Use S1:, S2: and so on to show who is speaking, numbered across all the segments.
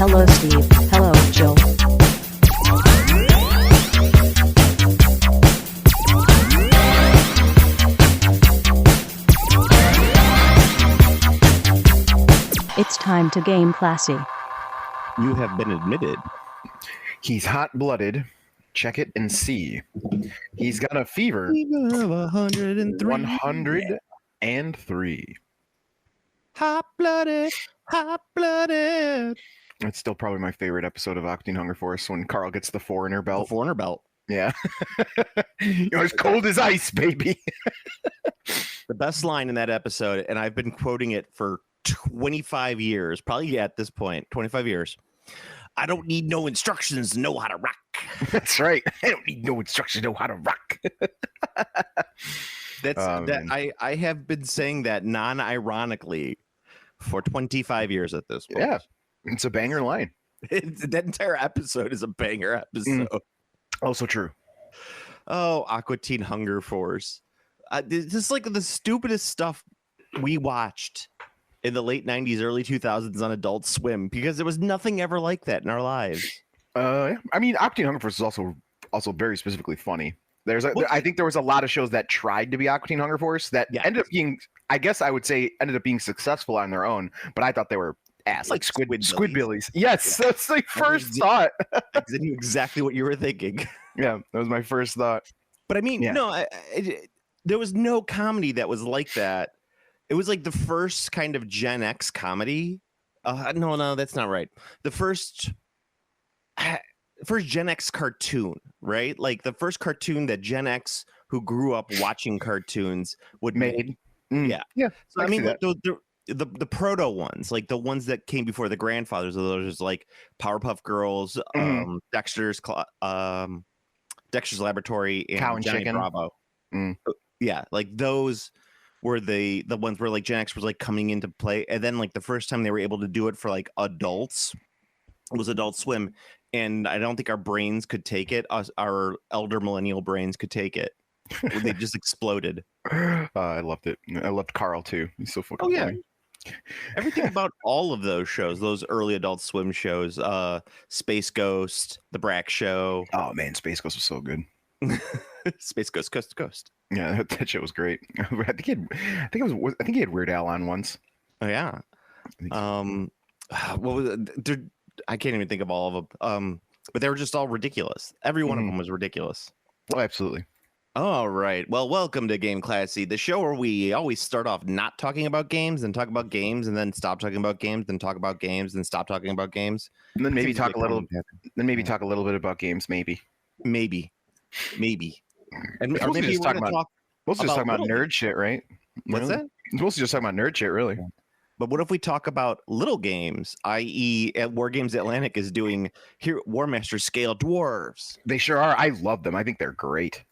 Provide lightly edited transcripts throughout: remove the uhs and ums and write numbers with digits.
S1: Hello, Steve. Hello, Joe. It's time to game classy.
S2: You have been admitted.
S3: He's hot-blooded. Check it and see. He's got a fever.
S2: Fever of 103.
S3: 103.
S2: Hot-blooded. Hot-blooded.
S3: It's still probably my favorite episode of Octane Hunger Force when Carl gets the foreigner
S2: The
S3: belt.
S2: foreigner belt.
S3: Yeah. You're as cold as ice, baby.
S2: The best line in that episode, and I've been quoting it for 25 years, probably at this point, 25 years. I don't need no instructions to know how to rock.
S3: That's right. I don't need no instructions to know how to rock.
S2: I have been saying that non-ironically for 25 years at this point.
S3: Yeah. It's a banger line.
S2: That entire episode is a banger episode.
S3: Also true.
S2: Oh, Aqua Teen Hunger Force. This is like the stupidest stuff we watched in the late 90s, early 2000s on Adult Swim, because there was nothing ever like that in our lives.
S3: I mean, Octane Hunger Force is also very specifically funny. I think there was a lot of shows that tried to be Aqua Teen Hunger Force that ended up being, I guess I would say, ended up being successful on their own, but I thought they were ass, like Squidbillies. Yes, that's my first thought.
S2: I knew exactly what you were thinking.
S3: Yeah, that was my first thought.
S2: But I mean, there was no comedy that was like that. It was like the first kind of Gen X comedy. No, that's not right. The first Gen X cartoon, right? Like the first cartoon that Gen X who grew up watching cartoons would make. Yeah. So I mean, like the proto ones, like the ones that came before the grandfathers of those, like Powerpuff Girls, Dexter's Laboratory, and
S3: Cow and
S2: Johnny
S3: Chicken.
S2: Bravo. Yeah, like those were the ones where like Gen X was like coming into play, and then like the first time they were able to do it for like adults was Adult Swim, and I don't think our brains could take it. Our elder millennial brains could take it. They just exploded.
S3: I loved it. I loved Carl too. He's so fucking funny.
S2: Everything about all of those shows, those early Adult Swim shows, Space Ghost, The Brack Show.
S3: Oh man, Space Ghost was so good.
S2: Space Ghost, Coast to Coast.
S3: Yeah, that shit was great. I think he had Weird Al on once.
S2: Oh yeah. What was it? I can't even think of all of them. But they were just all ridiculous. Every one of them was ridiculous.
S3: Oh, absolutely.
S2: All right. Well, welcome to Game Classy, the show where we always start off not talking about games, and talk about games, and then stop talking about games, then talk about games, and stop talking about games.
S3: And then maybe talk a little. Then maybe talk a little bit about games. Maybe.
S2: And
S3: or maybe
S2: we're going to talk.
S3: We'll just talk about nerd shit, right?
S2: What's that?
S3: We'll just talk about nerd shit, really.
S2: But what if we talk about little games, i.e., at War Games Atlantic is doing here War Master Scale Dwarves?
S3: They sure are. I love them. I think they're great.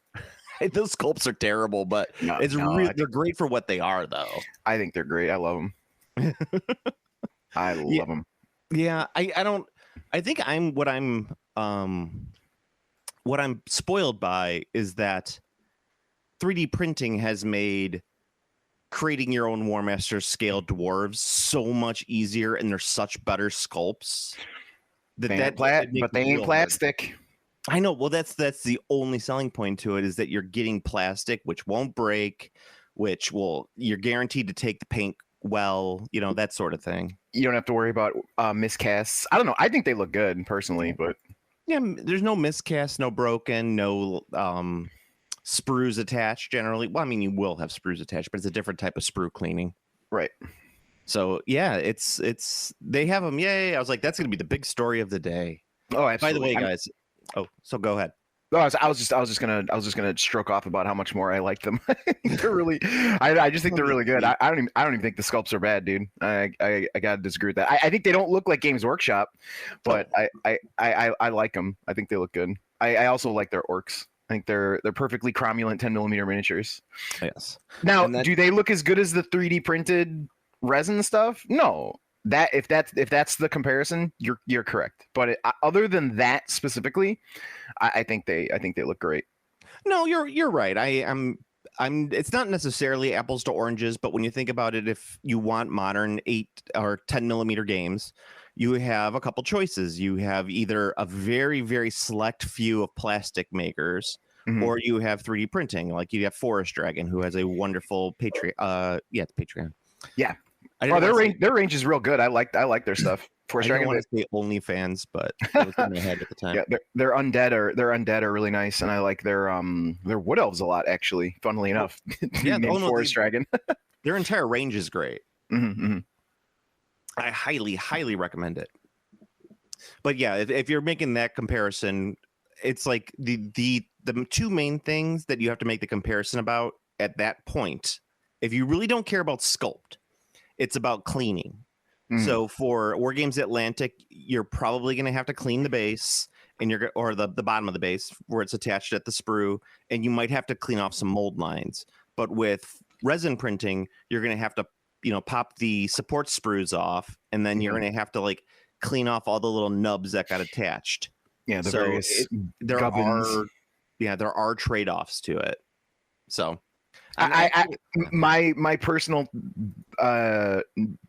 S2: Those sculpts are terrible, but they're great for what they are, though.
S3: I think they're great. I love them. I love them.
S2: Yeah, I think what I'm spoiled by is that 3D printing has made creating your own War Master Scale Dwarves so much easier, and they're such better sculpts.
S3: But they ain't plastic.
S2: I know. Well, that's the only selling point to it, is that you're getting plastic, which won't break, you're guaranteed to take the paint well, that sort of thing.
S3: You don't have to worry about miscasts. I don't know. I think they look good personally, but
S2: yeah, there's no miscast, no broken, no sprues attached generally. Well, I mean, you will have sprues attached, but it's a different type of sprue cleaning.
S3: Right.
S2: So yeah, they have them. Yay. I was like, that's going to be the big story of the day.
S3: Oh, absolutely.
S2: By the way, guys. So go ahead.
S3: No, I was just gonna stroke off about how much more I like them. They're really, I just think they're really good. I don't even think the sculpts are bad, dude. I gotta disagree with that. I think they don't look like Games Workshop, but I like them. I think they look good. I also like their orcs. I think they're perfectly cromulent 10mm miniatures.
S2: Yes.
S3: Now, do they look as good as the 3D printed resin stuff? No. That if that's the comparison, you're correct. But other than that specifically, I think they look great.
S2: No, you're right. I'm it's not necessarily apples to oranges, but when you think about it, if you want modern 8 or 10mm games, you have a couple choices. You have either a very, very select few of plastic makers, or you have 3D printing. Like you have Forest Dragon, who has a wonderful Patreon. It's Patreon.
S3: Yeah.
S2: Oh,
S3: their range is real good. I like their stuff. Forest
S2: I didn't
S3: Dragon.
S2: want to say OnlyFans, but it was in my head at the time.
S3: Yeah, their undead are really nice, and I like their wood elves a lot. Actually, funnily enough,
S2: Yeah,
S3: Forest Dragon.
S2: Their entire range is great.
S3: Mm-hmm.
S2: I highly, highly recommend it. But yeah, if you're making that comparison, it's like the two main things that you have to make the comparison about at that point. If you really don't care about sculpt, it's about cleaning. So for War Games Atlantic, you're probably going to have to clean the base and or the bottom of the base where it's attached at the sprue, and you might have to clean off some mold lines. But with resin printing, you're going to have to pop the support sprues off, and then you're going to have to like clean off all the little nubs that got attached.
S3: Yeah, the various
S2: there
S3: gubbins.
S2: there are trade-offs to it. So
S3: my personal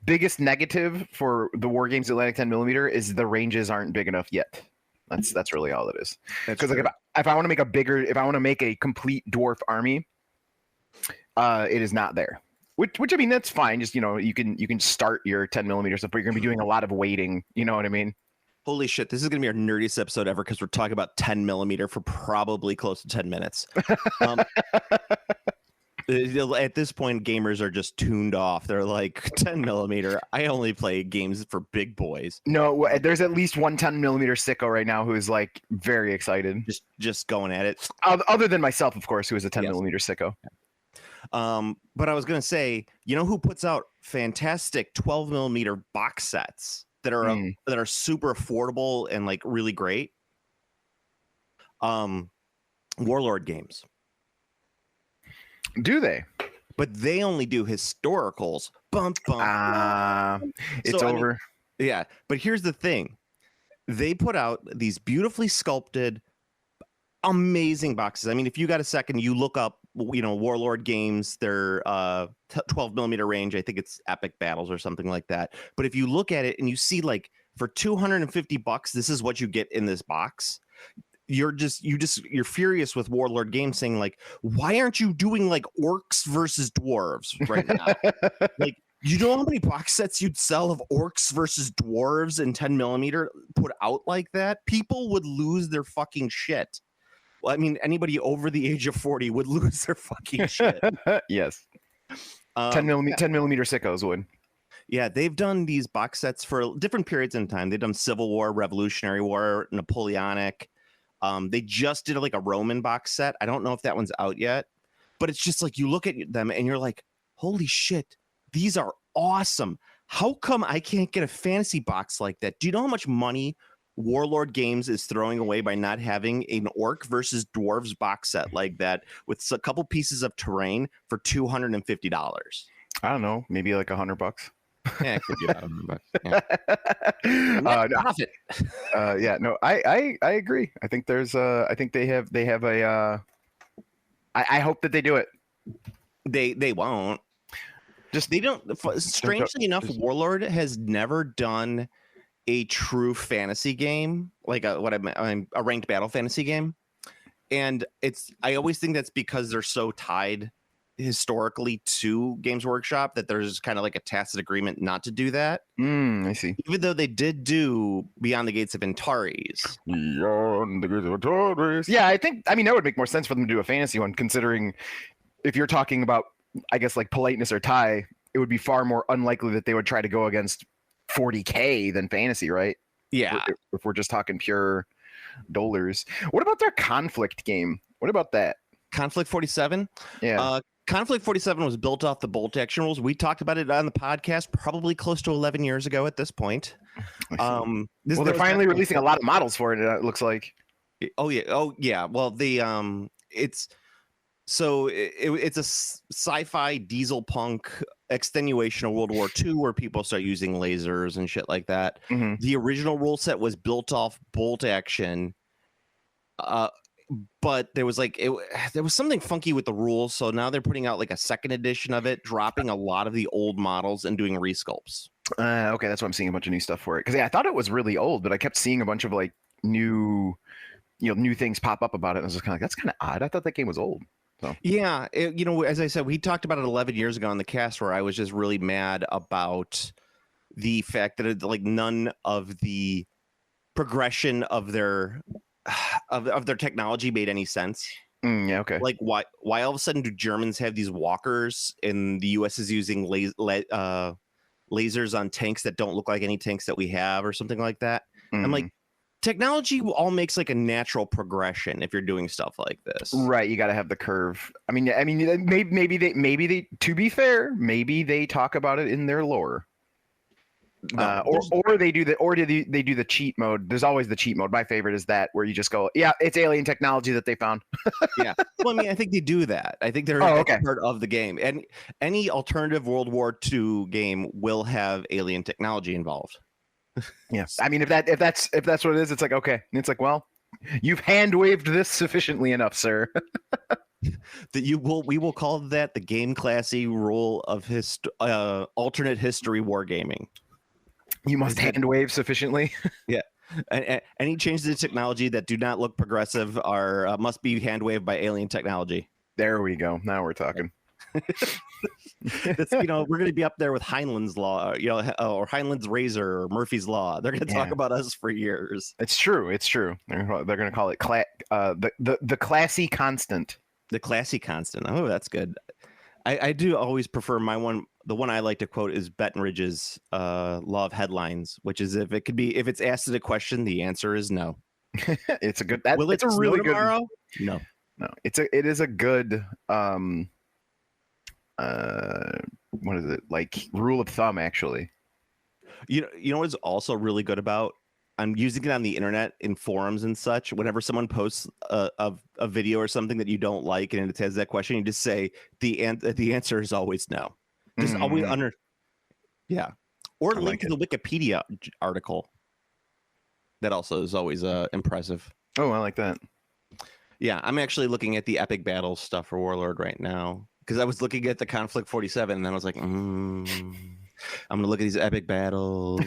S3: biggest negative for the War Games Atlantic 10mm is the ranges aren't big enough yet. That's really all it is. Because like if I want to make a complete dwarf army, it is not there. Which I mean, that's fine. Just you can start your 10mm stuff, but you're gonna be doing a lot of waiting. You know what I mean?
S2: Holy shit, this is going to be our nerdiest episode ever because we're talking about 10mm for probably close to 10 minutes. At this point, gamers are just tuned off. They're like, 10mm, I only play games for big boys.
S3: No, there's at least one 10mm sicko right now who is like very excited.
S2: Just going at it.
S3: Other than myself, of course, who is a 10mm sicko.
S2: But I was going to say, who puts out fantastic 12mm box sets that are super affordable and like really great? Warlord Games.
S3: Do they?
S2: But they only do historicals.
S3: It's over.
S2: Yeah, but here's the thing. They put out these beautifully sculpted, amazing boxes. I mean, if you got a second, you look up, Warlord Games, their 12mm range. I think it's Epic Battles or something like that. But if you look at it and you see like for $250, this is what you get in this box. You're furious with Warlord Games saying like, why aren't you doing like orcs versus dwarves right now? Like, you know how many box sets you'd sell of orcs versus dwarves in 10mm put out like that? People would lose their fucking shit. Well, I mean, anybody over the age of 40 would lose their fucking shit.
S3: Yes. 10mm sickos would.
S2: Yeah, they've done these box sets for different periods in time. They've done Civil War, Revolutionary War, Napoleonic. They just did like a Roman box set. I don't know if that one's out yet, but it's just like you look at them and you're like, holy shit, these are awesome. How come I can't get a fantasy box like that? Do you know how much money Warlord Games is throwing away by not having an orc versus dwarves box set like that with a couple pieces of terrain for $250?
S3: I don't know, maybe like $100.
S2: Yeah, it could be about $100. Yeah. Profit.
S3: Yeah, no, I agree. I think there's I think they have a I hope that they do it.
S2: They won't. They don't. Strangely enough, Warlord has never done a true fantasy game, like a ranked battle fantasy game, and I always think that's because they're so tied historically to Games Workshop that there's kind of like a tacit agreement not to do that.
S3: I see.
S2: Even though they did do Beyond the Gates of Antares.
S3: Beyond the Gates of Antares. Yeah, I mean that would make more sense for them to do a fantasy one, considering if you're talking about, I guess, like politeness or tie, it would be far more unlikely that they would try to go against 40K than fantasy, right?
S2: Yeah.
S3: If we're just talking pure dollars. What about their conflict game? What about that?
S2: Conflict 47?
S3: Yeah.
S2: Conflict 47 was built off the bolt action rules. We talked about it on the podcast probably close to 11 years ago at this point.
S3: They're finally releasing a lot of models for it, it looks like.
S2: Oh yeah. Well, it's a sci-fi diesel punk extenuation of World War II where people start using lasers and shit like that.
S3: Mm-hmm.
S2: The original rule set was built off bolt action. But there was something funky with the rules, so now they're putting out like a second edition of it, dropping a lot of the old models and doing resculpts.
S3: Okay, that's why I'm seeing a bunch of new stuff for it. Because I thought it was really old, but I kept seeing a bunch of like new, new things pop up about it. And I was just kind of like, that's kind of odd. I thought that game was old. So
S2: Yeah, as I said, we talked about it 11 years ago on the cast, where I was just really mad about the fact that like none of the progression of their of their technology made any sense.
S3: yeah, okay.
S2: Like why all of a sudden do Germans have these walkers and the US is using lasers on tanks that don't look like any tanks that we have or something like that? I'm like, technology all makes like a natural progression if you're doing stuff like this.
S3: Right, you got to have the curve. I mean, maybe they. To be fair, maybe they talk about it in their lore.
S2: No,
S3: or they do the cheat mode. There's always the cheat mode. My favorite is that where you just go, yeah, it's alien technology that they found.
S2: yeah. Well, I mean, I think they do that. I think they're part of the game. And any alternative World War II game will have alien technology involved.
S3: Yes. I mean, if that's what it is, it's like, okay. It's like, well, you've hand waved this sufficiently enough, sir.
S2: That we will call that the game classy rule of alternate history wargaming.
S3: You must hand wave sufficiently.
S2: Yeah. Any changes to technology that do not look progressive must be hand waved by alien technology.
S3: There we go. Now we're talking.
S2: That's, we're going to be up there with Heinlein's law, or Heinlein's razor or Murphy's law. They're going to talk about us for years.
S3: It's true. They're going to call it the classy constant.
S2: The classy constant. Oh, that's good. I do always prefer the one I like to quote is Bettenridge's law of headlines, which is if it's asked a question, the answer is no.
S3: It's a good.
S2: It's a really good. Tomorrow? No.
S3: It is a good. What is it, like, rule of thumb, actually?
S2: You know what's also really good about? I'm using it on the internet in forums and such. Whenever someone posts a video or something that you don't like and it has that question, you just say the answer is always no. Just always yeah. Or link to the Wikipedia article. That also is always impressive.
S3: Oh, I like that.
S2: Yeah, I'm actually looking at the epic battles stuff for Warlord right now because I was looking at the Conflict 47 and then I was like, I'm gonna look at these epic battles.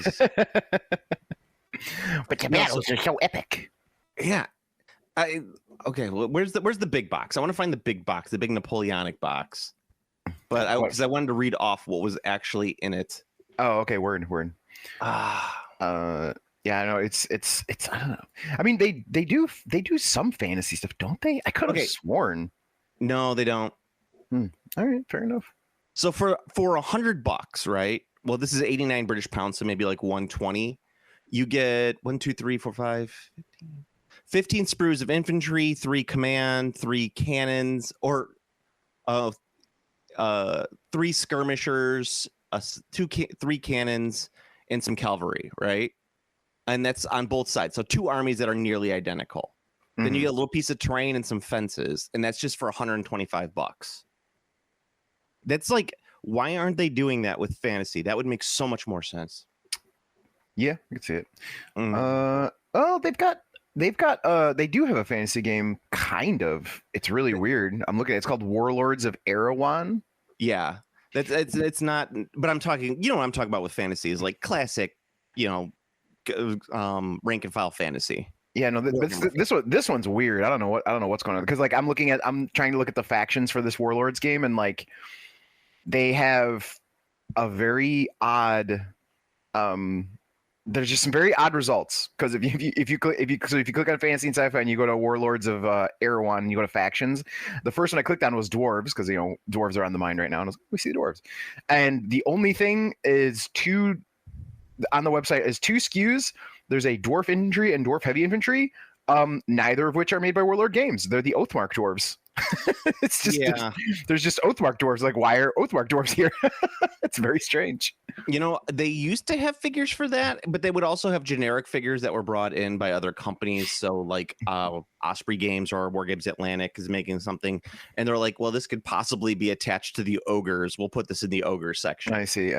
S3: But the battles are so epic.
S2: Yeah. Okay. Well, where's the big box? I want to find the big box, the big Napoleonic box. But because I wanted to read off what was actually in it.
S3: Oh, okay. Word. Yeah, I know. It's I don't know. I mean, they do some fantasy stuff, don't they? I could have sworn.
S2: No, they don't.
S3: All right, fair enough.
S2: So for $100, right? Well, this is 89 British pounds, so maybe like 120. You get 1, 2, 3, 4, 5, 15 sprues of infantry, 3 command, 3 cannons, or 3 skirmishers, 3 cannons, and some cavalry, right? And that's on both sides. So 2 armies that are nearly identical. Then you get a little piece of terrain and some fences, and that's just for $125. That's like, why aren't they doing that with fantasy? That would make so much more sense.
S3: Yeah, I can see it. They do have a fantasy game, kind of. It's really weird. I'm looking at it. It's called Warlords of Erewhon.
S2: Yeah. It's not, but I'm talking, what I'm talking about with fantasy is like classic, rank and file fantasy.
S3: Yeah, no, this one's weird. I don't know what's going on, because like I'm trying to look at the factions for this Warlords game, and like they have a very odd there's just some very odd results, because if you click on fantasy and sci-fi and you go to Warlords of Erewhon and you go to factions, the first one I clicked on was dwarves, because dwarves are on the mind right now, and I was like, we see dwarves, and the only thing is on the website is 2 SKUs. There's a dwarf infantry and dwarf heavy infantry, neither of which are made by Warlord Games. They're the Oathmark dwarves. It's just there's just Oathmark dwarves. Like, why are Oathmark dwarves here? It's very strange.
S2: They used to have figures for that, but they would also have generic figures that were brought in by other companies. So like Osprey Games or War Games Atlantic is making something, and they're like, well, this could possibly be attached to the ogres. We'll put this in the ogre section.
S3: I see.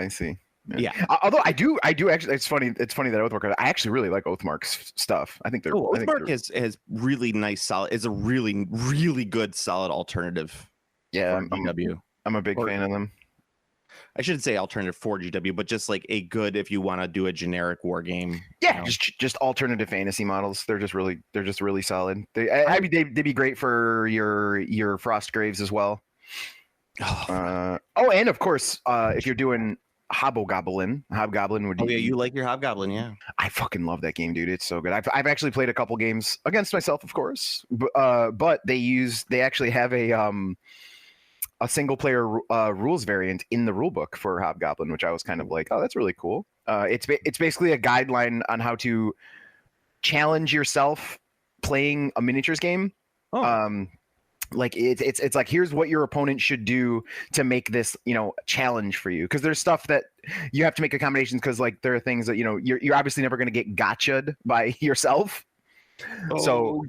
S2: Yeah.
S3: Although I do actually, it's funny that Oathmark, I actually really like Oathmark's stuff. I think they're
S2: Oathmark has really nice, solid. Is a really, really good, solid alternative.
S3: Yeah, I'm a big fan of them.
S2: I shouldn't say alternative for GW, but just like a good if you want to do a generic war game.
S3: Yeah,
S2: you know?
S3: just alternative fantasy models. They're just really solid. I mean, they'd be great for your Frostgraves as well. And of course, if you're doing Hobgoblin would be.
S2: Oh yeah, you like your Hobgoblin, yeah.
S3: I fucking love that game, dude. It's so good. I've actually played a couple games against myself, of course, but they actually have a single player rules variant in the rule book for Hobgoblin, which I was kind of like, oh, that's really cool. It's basically a guideline on how to challenge yourself playing a miniatures game. Like it's like, here's what your opponent should do to make this, challenge for you. Because there's stuff that you have to make accommodations, because like there are things that you're obviously never going to get gotcha'd by yourself. So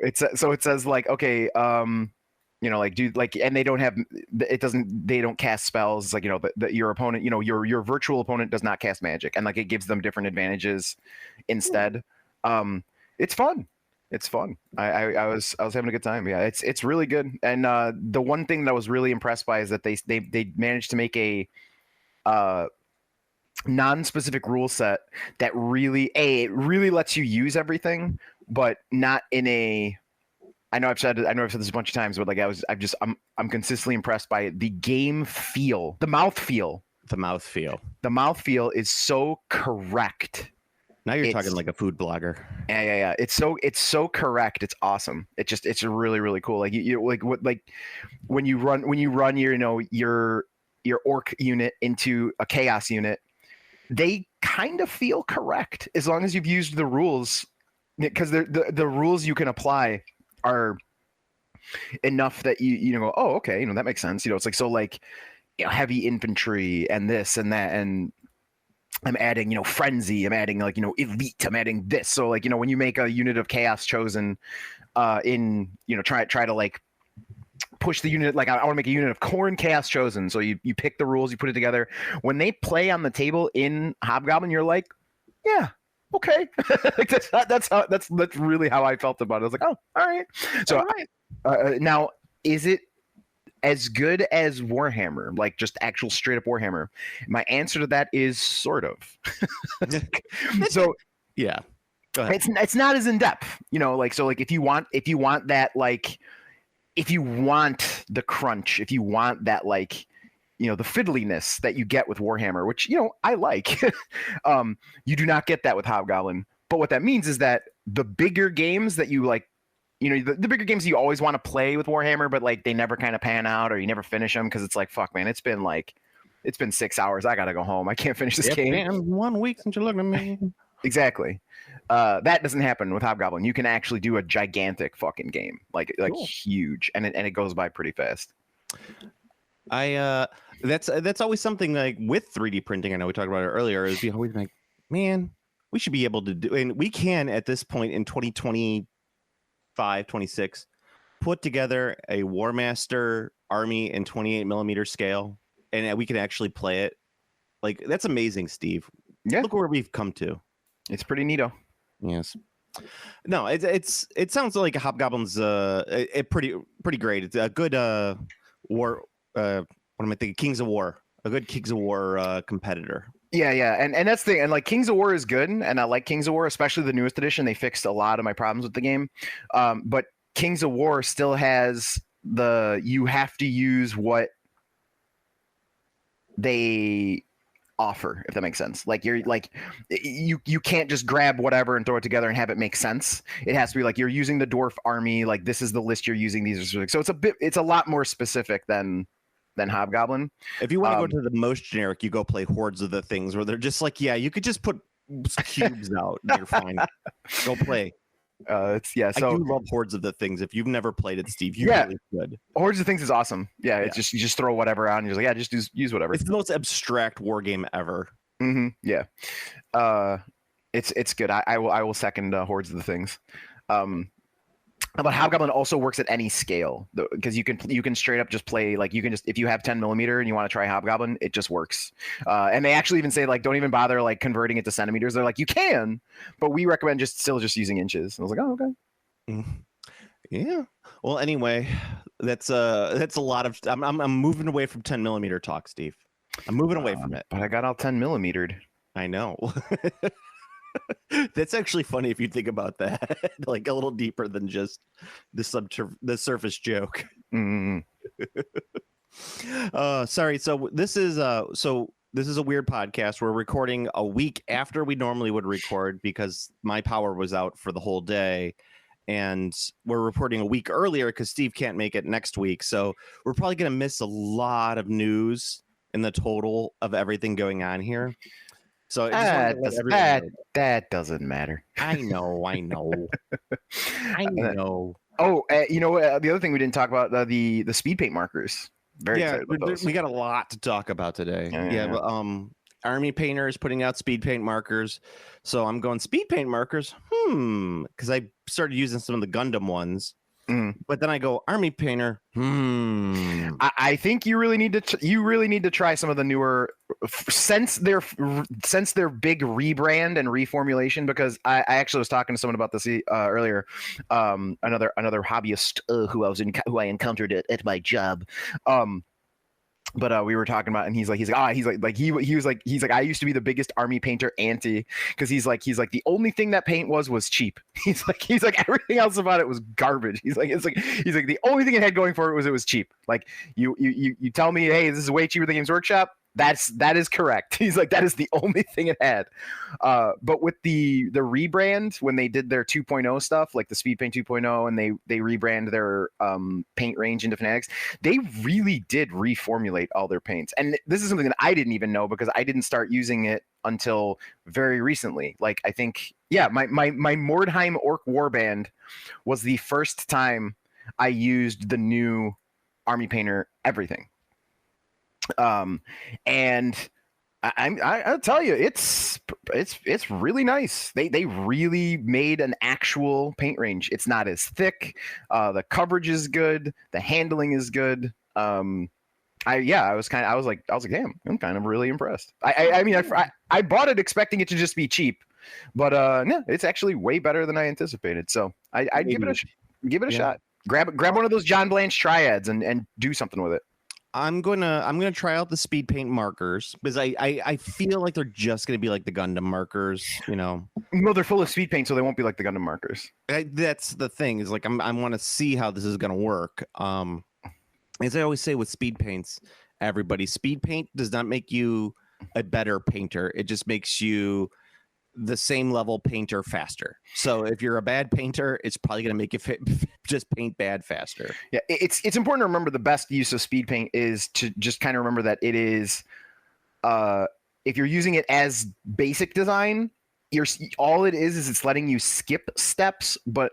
S3: it says like, okay, like do like, and they don't cast spells. It's like, that your opponent, your virtual opponent does not cast magic, and like it gives them different advantages instead. It's fun. It's fun. I was having a good time. Yeah, it's really good. And the one thing that I was really impressed by is that they managed to make a non-specific rule set that it really lets you use everything, but not in a. I know I've said this a bunch of times, but like I'm consistently impressed by the game feel, the mouth feel.
S2: The mouth feel is so correct. Now you're talking like a food blogger.
S3: Yeah. It's so correct. It's awesome. It's really, really cool. Like when you run your orc unit into a chaos unit, they kind of feel correct as long as you've used the rules, because the rules you can apply are enough that you go, oh, okay, that makes sense. It's like, so like, heavy infantry and this and that, and I'm adding, frenzy. I'm adding like, elite. I'm adding this. So like, when you make a unit of chaos chosen, try to like push the unit. Like I want to make a unit of Khorne chaos chosen. So you pick the rules, you put it together. When they play on the table in Hobgoblin, you're like, yeah, okay. Like that's really how I felt about it. I was like, oh, all right. So
S2: all right.
S3: Now, is it as good as Warhammer, like just actual straight up Warhammer? My answer to that is sort of. So
S2: yeah, go ahead.
S3: It's not as in depth, like, so like if you want that, like if you want the crunch, if you want that, like, the fiddliness that you get with Warhammer, which, I like, you do not get that with Hobgoblin. But what that means is that the bigger games that you like, the bigger games you always want to play with Warhammer, but like they never kind of pan out, or you never finish them because it's like, fuck, man, it's been 6 hours. I gotta go home. I can't finish this game.
S2: Man, 1 week since you're looking at me.
S3: Exactly. That doesn't happen with Hobgoblin. You can actually do a gigantic fucking game, like cool. Huge, and it goes by pretty fast.
S2: That's always something like with 3D printing. I know we talked about it earlier. Is we always like, man, we should be able to do, and we can at this point in 2025, 26, put together a War Master army in 28mm scale, and we can actually play it. Like, that's amazing, Steve.
S3: Yeah,
S2: look where we've come to. It's
S3: pretty neato.
S2: Yes. No, it sounds like Hobgoblin's pretty great. It's a good war. What am I thinking? Kings of War. A good Kings of War competitor.
S3: Yeah, and that's the thing. And like Kings of War is good, and I like Kings of War, especially the newest edition. They fixed a lot of my problems with the game, but Kings of War still has you have to use what they offer, if that makes sense. Like you can't just grab whatever and throw it together and have it make sense. It has to be like you're using the dwarf army. Like this is the list you're using. These are specific. So it's a lot more specific than Hobgoblin.
S2: If you want to go to the most generic, you go play Hordes of the Things, where they're just like, yeah, you could just put cubes out and you're fine. Go play.
S3: So
S2: I do love Hordes of the Things. If you've never played it, Steve, you really should.
S3: Hordes of Things is awesome. Yeah, it's just, you just throw whatever on. You're like, yeah, just use whatever.
S2: It's the most abstract war game ever.
S3: Mm-hmm. Yeah, it's good. I will second Hordes of the Things. But Hobgoblin also works at any scale, because you can straight up just play, like, you can just, if you have 10mm and you want to try Hobgoblin, it just works. And they actually even say, like, don't even bother like converting it to centimeters. They're like, you can, but we recommend still just using inches. And I was like, oh, okay.
S2: Yeah. Well, anyway, That's a lot of. I'm moving away from 10 millimeter talk, Steve. I'm moving away from it.
S3: But I got all 10 millimetered.
S2: I know. That's actually funny if you think about that, like a little deeper than just the surface joke.
S3: Mm.
S2: Sorry. So this is a weird podcast. We're recording a week after we normally would record because my power was out for the whole day, and we're reporting a week earlier because Steve can't make it next week. So we're probably going to miss a lot of news in the total of everything going on here. So
S3: that doesn't matter.
S2: I know. I know.
S3: Oh, the other thing we didn't talk about, the speed paint markers. Very excited about those.
S2: We got a lot to talk about today. Yeah. Army Painter is putting out speed paint markers, so I'm going speed paint markers. Because I started using some of the Gundam ones. But then I go Army Painter.
S3: I think you really need to try some of the newer since their big rebrand and reformulation. Because I actually was talking to someone about this earlier. Another hobbyist who I encountered at my job. But we were talking about, and he's like, I used to be the biggest Army Painter anti, because he's like the only thing that paint was cheap. He's like everything else about it was garbage. He's like the only thing it had going for it was cheap. Like you tell me, hey, this is way cheaper than Games Workshop. That is correct. He's like, that is the only thing it had. But with the rebrand, when they did their 2.0 stuff, like the Speed Paint 2.0, and they rebrand their paint range into Fanatics, they really did reformulate all their paints. And this is something that I didn't even know because I didn't start using it until very recently. Like, I think, my Mordheim Orc Warband was the first time I used the new Army Painter everything. And I'll tell you, it's really nice. They really made an actual paint range. It's not as thick. The coverage is good. The handling is good. I was like, damn, I'm kind of really impressed. I bought it expecting it to just be cheap, but no, it's actually way better than I anticipated. So I'd give it a shot. Grab one of those John Blanche triads and do something with it.
S2: I'm gonna try out the speed paint markers because I feel like they're just gonna be like the Gundam markers, No,
S3: they're full of speed paint, so they won't be like the Gundam markers.
S2: That's the thing, is like I want to see how this is gonna work. As I always say with speed paints, speed paint does not make you a better painter. It just makes you the same level painter faster. So if you're a bad painter, it's probably going to make you just paint bad faster.
S3: Yeah, it's important to remember the best use of speed paint is to just kind of remember that it is, if you're using it as basic design, all it is it's letting you skip steps. But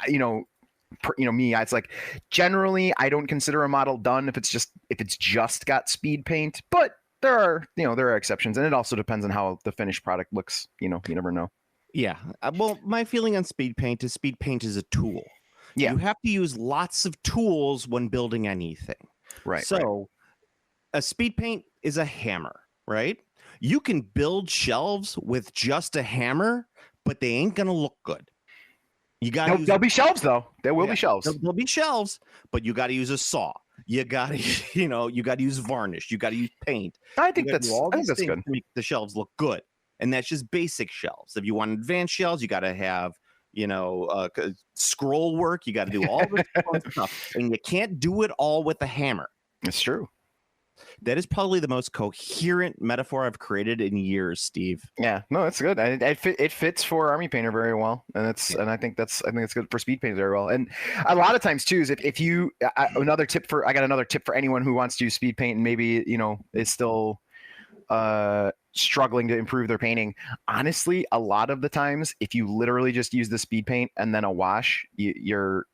S3: me, it's like generally I don't consider a model done if it's just got speed paint, but there are exceptions, and it also depends on how the finished product looks. You never know.
S2: Yeah. Well, my feeling on speed paint is a tool. Yeah. You have to use lots of tools when building anything.
S3: Right.
S2: So a speed paint is a hammer, right? You can build shelves with just a hammer, but they ain't going to look good. You got
S3: there'll be shelves though. There will be shelves.
S2: There'll be shelves, but you got to use a saw. You got to, you got to use varnish. You got to use paint.
S3: I think that's good.
S2: To make the shelves look good. And that's just basic shelves. If you want advanced shelves, you got to have, scroll work. You got to do all this fun stuff. And you can't do it all with a hammer.
S3: It's true.
S2: That is probably the most coherent metaphor I've created in years, Steve.
S3: Yeah, no, that's good. It fits for Army Painter very well, and I think that's good for Speed Painter very well. And a lot of times too is if you I got another tip for anyone who wants to use Speed Paint and maybe is still struggling to improve their painting. Honestly, a lot of the times, if you literally just use the Speed Paint and then a wash, you're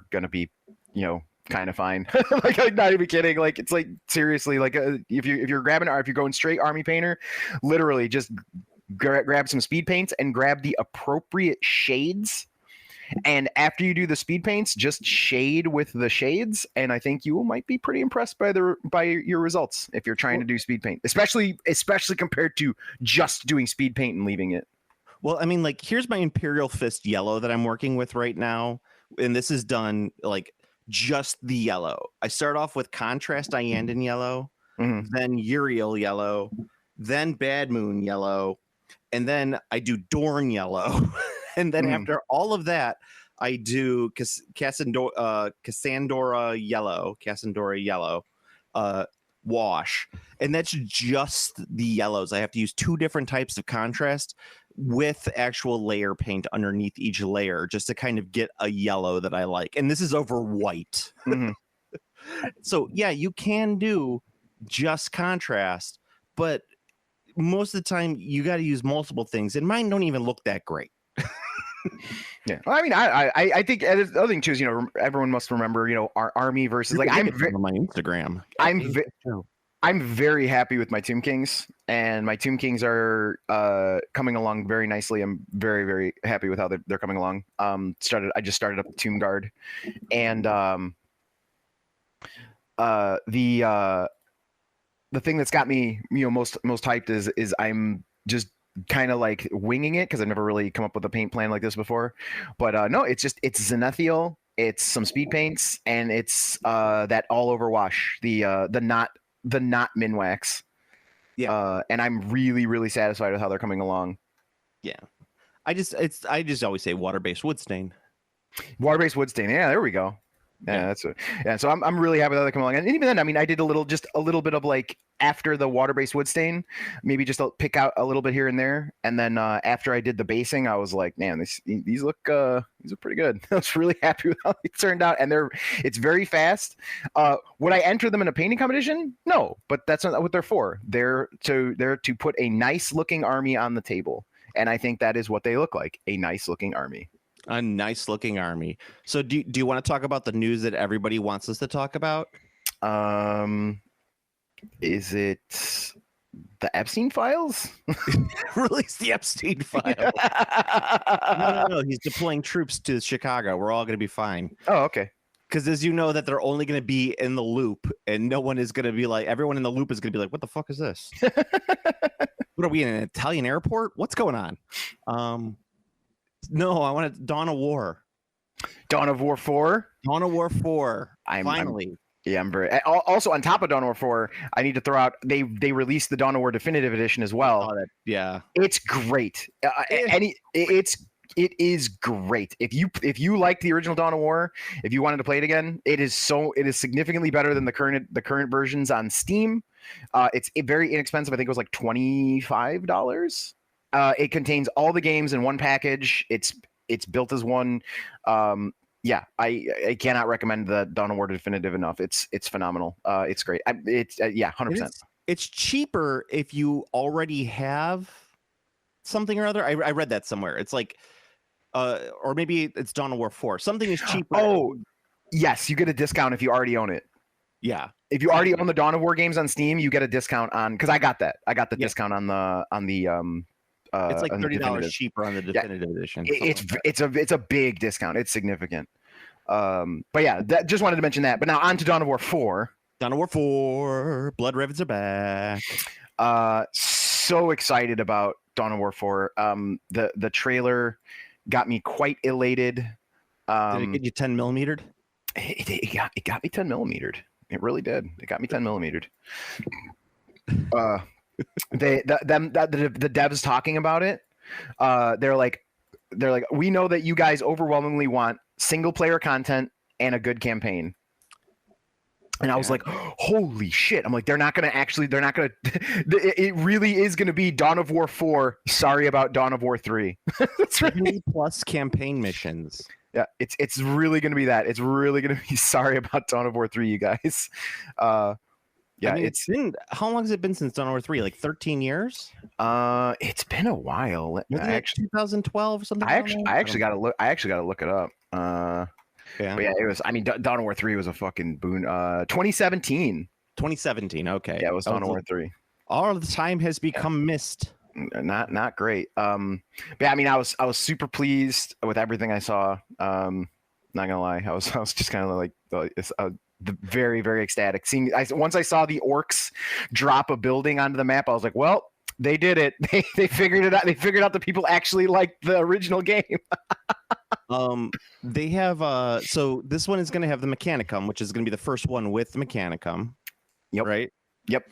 S3: gonna be kind of fine. like not even kidding. Like it's like seriously, like if you're grabbing, or if you're going straight Army Painter, literally just grab some speed paints and grab the appropriate shades. And after you do the speed paints, just shade with the shades, and I think you might be pretty impressed by your results if you're trying to do speed paint, especially compared to just doing speed paint and leaving it.
S2: Well, I mean, like here's my Imperial Fist yellow that I'm working with right now, and this is done like just the yellow. I start off with Contrast Iandan yellow, then Uriel yellow, then Bad Moon yellow, and then I do Dorn yellow. And then after all of that, I do Cassandora yellow, wash. And that's just the yellows. I have to use 2 different types of contrast with actual layer paint underneath each layer just to kind of get a yellow that I like. And this is over white. So yeah, you can do just contrast, but most of the time you got to use multiple things, and mine don't even look that great.
S3: Yeah, well, I mean, I think the other thing too is, everyone must remember, our army versus like
S2: on my Instagram.
S3: I'm very happy with my Tomb Kings, and my Tomb Kings are coming along very nicely. I'm very, very happy with how they're coming along. I just started up Tomb Guard, and the thing that's got me most hyped is I'm just kind of like winging it because I've never really come up with a paint plan like this before. But no, it's Zenithiel, it's some speed paints, and it's that all over wash, the not Minwax. Yeah. And I'm really, really satisfied with how they're coming along.
S2: Yeah. I just always say water-based wood stain.
S3: Water-based wood stain. Yeah, there we go. Yeah, that's it. Yeah, so I'm really happy that they come along. And even then, I mean, I did a little bit of like after the water-based wood stain, maybe just pick out a little bit here and there. And then after I did the basing, I was like, man, these look pretty good. I was really happy with how they turned out, and it's very fast. Would I enter them in a painting competition? No, but that's not what they're for. They're to put a nice looking army on the table, and I think that is what they look like, a nice looking army.
S2: A nice looking army. So do you want to talk about the news that everybody wants us to talk about?
S3: Is it the Epstein files?
S2: Release the Epstein file. No. He's deploying troops to Chicago. We're all going to be fine.
S3: Oh, okay.
S2: Because as you know, that they're only going to be in the loop, and no one is going to be like, everyone in the loop is going to be like, what the fuck is this? What are we in an Italian airport? What's going on? No, I want Dawn of War.
S3: Dawn of War 4?
S2: Dawn of War 4. Finally.
S3: I'm very. Also, on top of Dawn of War 4, I need to throw out. They released the Dawn of War Definitive Edition as well.
S2: Yeah,
S3: it's great. It is great. If you like the original Dawn of War, if you wanted to play it again, it is significantly better than the current versions on Steam. It's very inexpensive. I think it was like $25. It contains all the games in one package. It's built as one. Yeah, I cannot recommend the Dawn of War Definitive enough. It's phenomenal. It's great. 100%.
S2: It's cheaper if you already have something or other. I read that somewhere. It's like, or maybe it's Dawn of War 4. Something is cheaper.
S3: Oh, yes, you get a discount if you already own it.
S2: Yeah.
S3: If you already own the Dawn of War games on Steam, you get a discount on. Because I got that. I got the discount on the.
S2: It's like $30 cheaper on the definitive edition.
S3: It's a big discount. It's significant. But yeah, just wanted to mention that. But now on to Dawn of War 4.
S2: Dawn of War 4. Blood Ravens are back.
S3: So excited about Dawn of War 4. The trailer got me quite elated.
S2: Did it get you 10 millimetered?
S3: It got me 10 millimetered. It really did. It got me 10 millimetered. The devs talking about it, they're like, we know that you guys overwhelmingly want single player content and a good campaign. And I was like, holy shit. I'm like, they're not going to it really is going to be Dawn of War 4. Sorry about Dawn of War 3. That's right.
S2: Plus campaign missions.
S3: Yeah, it's really going to be that. It's really going to be sorry about Dawn of War 3, you guys. Yeah,
S2: it's been, how long has it been since Dawn of War 3? Like 13 years?
S3: It's been a while.
S2: Actually 2012 or something.
S3: I actually got to look. I actually got to look it up. Yeah, but yeah, it was. I mean, Dawn of War 3 was a fucking boon. 2017.
S2: 2017. Okay.
S3: Yeah, it was Dawn of War 3.
S2: All of the time has become missed.
S3: Not great. But yeah, I mean, I was super pleased with everything I saw. Not gonna lie, I was just kind of like very, very ecstatic. Once I saw the orcs drop a building onto the map, I was like, well, they did it. They figured it out. They figured out that people actually liked the original game.
S2: They have so this one is going to have the Mechanicum, which is going to be the first one with the Mechanicum.
S3: Yep.
S2: Right.
S3: Yep.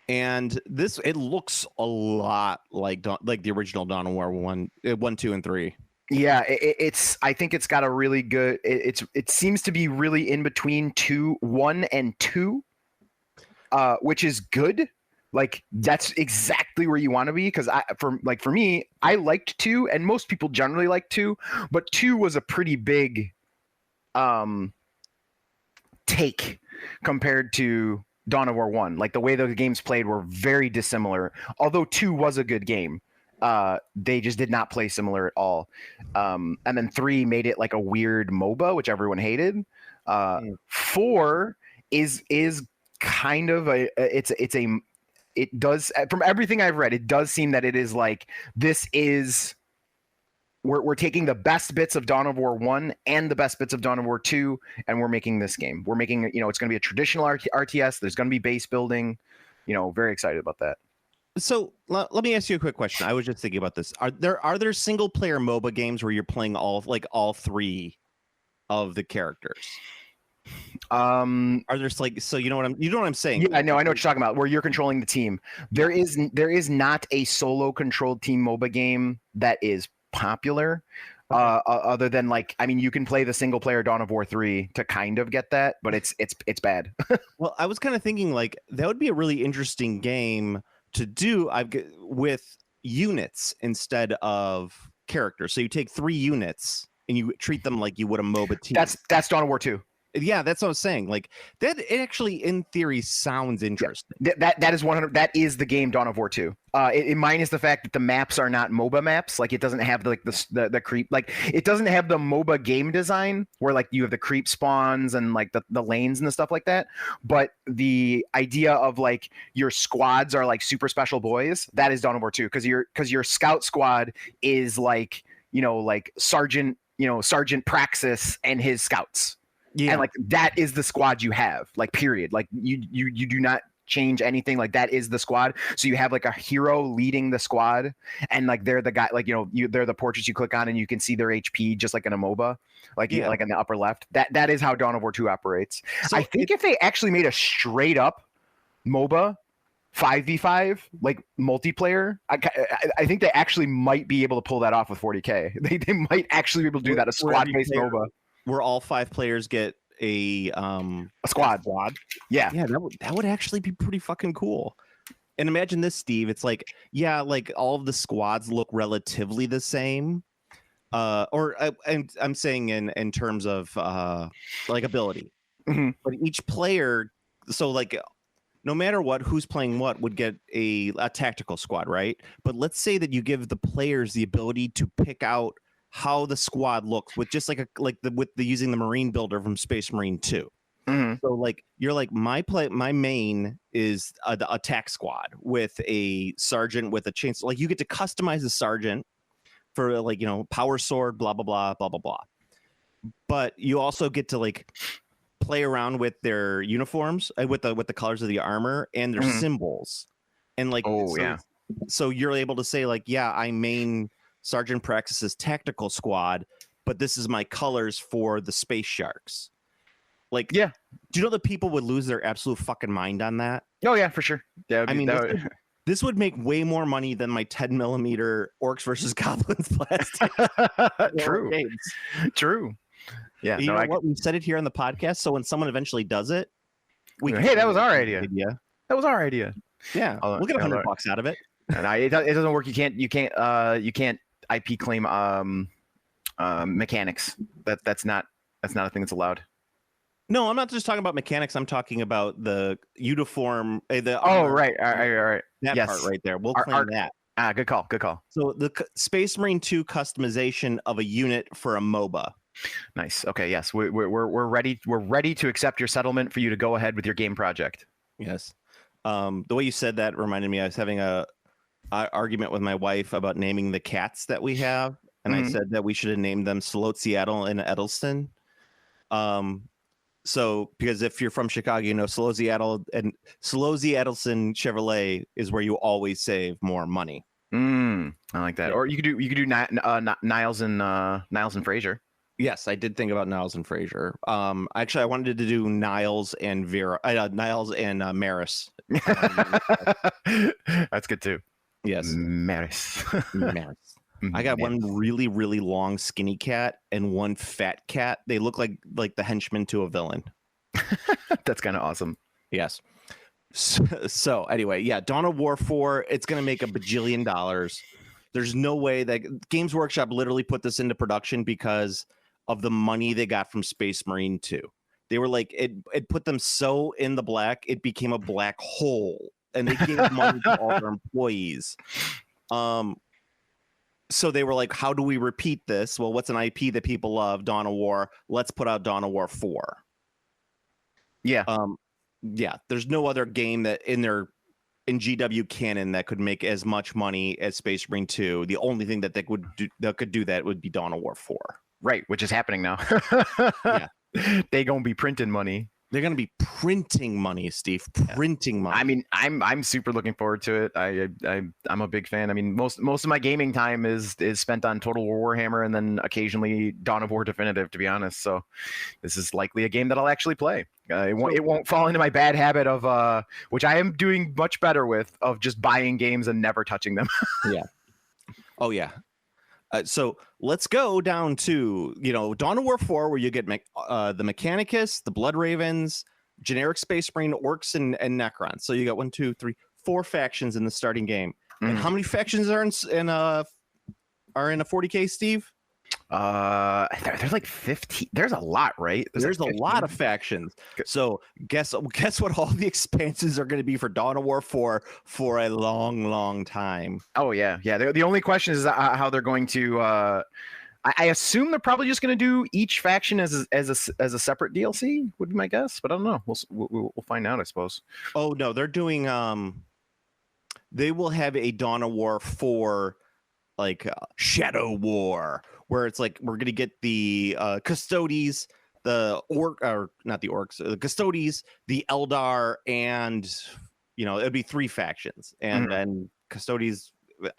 S2: And it looks a lot like the original Dawn of War 1, 2, and 3.
S3: Yeah, it's. I think it's got a really good. It seems to be really in between 1 and 2, which is good. Like that's exactly where you want to be, because for me, I liked 2, and most people generally like 2, but 2 was a pretty big take compared to Dawn of War 1. Like the way the games played were very dissimilar. Although 2 was a good game, they just did not play similar at all. And then 3 made it like a weird MOBA, which everyone hated. 4 is kind of it does, from everything I've read, it does seem that it is like, this is, we're taking the best bits of Dawn of War 1 and the best bits of Dawn of War 2, and we're making this game. We're making, it's going to be a traditional RTS. There's going to be base building. Very excited about that.
S2: So let me ask you a quick question. I was just thinking about this. Are there single player MOBA games where you're playing all 3 of the characters? Are there so you know what I'm saying?
S3: Yeah, I know what you're talking about, where you're controlling the team. There is not a solo controlled team MOBA game that is popular. Other than you can play the single player Dawn of War 3 to kind of get that, but it's bad.
S2: Well, I was kind of thinking that would be a really interesting game to do with units instead of characters. So you take 3 units and you treat them like you would a MOBA team.
S3: That's Dawn of War 2.
S2: Yeah, that's what I was saying. That, it actually, in theory, sounds interesting.
S3: Yeah, that is 100. That is the game Dawn of War 2. It minus the fact that the maps are not MOBA maps. Like it doesn't have the creep. Like it doesn't have the MOBA game design where you have the creep spawns and the lanes and the stuff like that. But the idea of your squads are super special boys. That is Dawn of War 2, because your scout squad is Sergeant Praxis and his scouts. Yeah. And that is the squad you have, period. You do not change anything. That is the squad. So you have a hero leading the squad, and they're the guy, they're the portraits you click on and you can see their HP just like in a MOBA, in the upper left. That is how Dawn of War 2 operates. So I think if they actually made a straight up MOBA 5v5 multiplayer, I think they actually might be able to pull that off with 40K. They might actually be able to do that, a squad based MOBA.
S2: Where all 5 players get a
S3: squad. Yeah,
S2: that would actually be pretty fucking cool. And imagine this, Steve. It's all of the squads look relatively the same, I'm saying in terms of ability.
S3: Mm-hmm.
S2: But each player, so no matter who's playing what would get a tactical squad, right? But let's say that you give the players the ability to pick out how the squad looks with just using the Marine builder from Space Marine 2.
S3: Mm-hmm.
S2: So you're my main is the attack squad with a sergeant with a chainsaw. You get to customize the sergeant for power sword, blah blah blah blah blah blah. But you also get to play around with their uniforms, with the colors of the armor and their symbols, and so you're able to say I main Sergeant Praxis's tactical squad, but this is my colors for the space sharks. Do you know that people would lose their absolute fucking mind on that?
S3: Oh yeah, for sure. Yeah,
S2: this would make way more money than my 10mm Orcs versus Goblins plastic.
S3: True. Yeah,
S2: you know what? We said it here on the podcast, so when someone eventually does it,
S3: that was our idea. That was our idea.
S2: Yeah, we'll get $100 out of it.
S3: And it doesn't work. You can't IP claim mechanics. That's not a thing that's allowed.
S2: No, I'm not just talking about mechanics. I'm talking about the uniform.
S3: Right.
S2: That part right there. We'll claim that.
S3: Good call.
S2: So the Space Marine 2 customization of a unit for a MOBA.
S3: Nice. Okay. Yes, we're ready. We're ready to accept your settlement for you to go ahead with your game project.
S2: Yes. The way you said that reminded me. I was having a argument with my wife about naming the cats that we have, and I said that we should have named them Sloat Seattle and Edelston. So because if you're from Chicago, Slow Seattle and Edelson Chevrolet is where you always save more money.
S3: I like that.
S2: Yeah.
S3: Or you could do Niles and Fraser.
S2: Yes, I did think about Niles and Fraser. Actually, I wanted to do Niles and Niles and Maris.
S3: That's good too.
S2: Yes,
S3: Maris.
S2: Maris. I got one really, really long skinny cat and one fat cat. They look like the henchmen to a villain.
S3: That's kind of awesome.
S2: Yes. So anyway, yeah, Dawn of War 4, it's going to make $1 bajillion. There's no way that Games Workshop literally put this into production because of the money they got from Space Marine 2. They were like, it put them so in the black, it became a black hole, and they gave money to all their employees. So they were like, how do we repeat this? Well, what's an IP that people love? Dawn of War. Let's put out Dawn of War 4.
S3: Yeah.
S2: Yeah, there's no other game that in GW canon that could make as much money as Space Marine 2. The only thing that could do that would be Dawn of War 4.
S3: Right, which is happening now.
S2: Yeah.
S3: They gonna be printing money.
S2: They're gonna be printing money, Steve. Printing money.
S3: I mean, I'm super looking forward to it. I'm a big fan. I mean, most of my gaming time is spent on Total War Warhammer and then occasionally Dawn of War Definitive, to be honest. So this is likely a game that I'll actually play. It won't fall into my bad habit of which I am doing much better with, of just buying games and never touching them.
S2: Yeah. Oh yeah. So let's go down to Dawn of War 4, where you get the Mechanicus, the Blood Ravens, generic Space Marine, Orcs, and Necrons. So you got 1, 2, 3, 4 factions in the starting game. And how many factions are in a 40K, Steve?
S3: There's like 15. There's a lot, right?
S2: There's a lot of factions. So guess what all the expansions are going to be for Dawn of War 4 for a long, long time.
S3: Oh yeah. The only question is how they're going to. I assume they're probably just going to do each faction as a separate DLC. Would be my guess, but I don't know. We'll find out, I suppose.
S2: Oh no, they're doing. They will have a Dawn of War 4 Shadow War, where it's like we're gonna get the Custodes, the Custodes, the Eldar, and it'd be 3 factions, and then Custodes,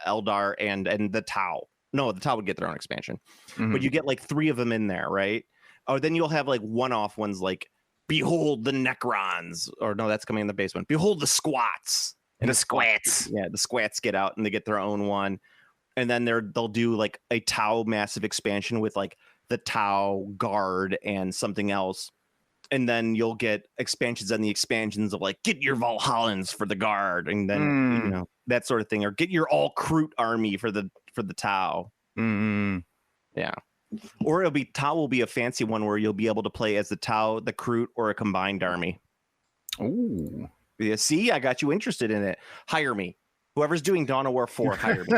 S2: Eldar, and the Tau. No, the Tau would get their own expansion, but you get 3 of them in there, right? Oh, then you'll have one-off ones like behold the Necrons, or no, that's coming in the basement. Behold the Squats,
S3: and the Squats.
S2: Yeah, the Squats get out and they get their own one. And then they'll do a Tau massive expansion with the Tau Guard and something else. And then you'll get expansions on the expansions of get your Valhallans for the Guard, and then that sort of thing, or get your all Kroot army for the Tau. Yeah. Or Tau will be a fancy one where you'll be able to play as the Tau, the Kroot, or a combined army.
S3: Ooh.
S2: Yeah, see, I got you interested in it. Hire me. Whoever's doing Dawn of War 4, hire me.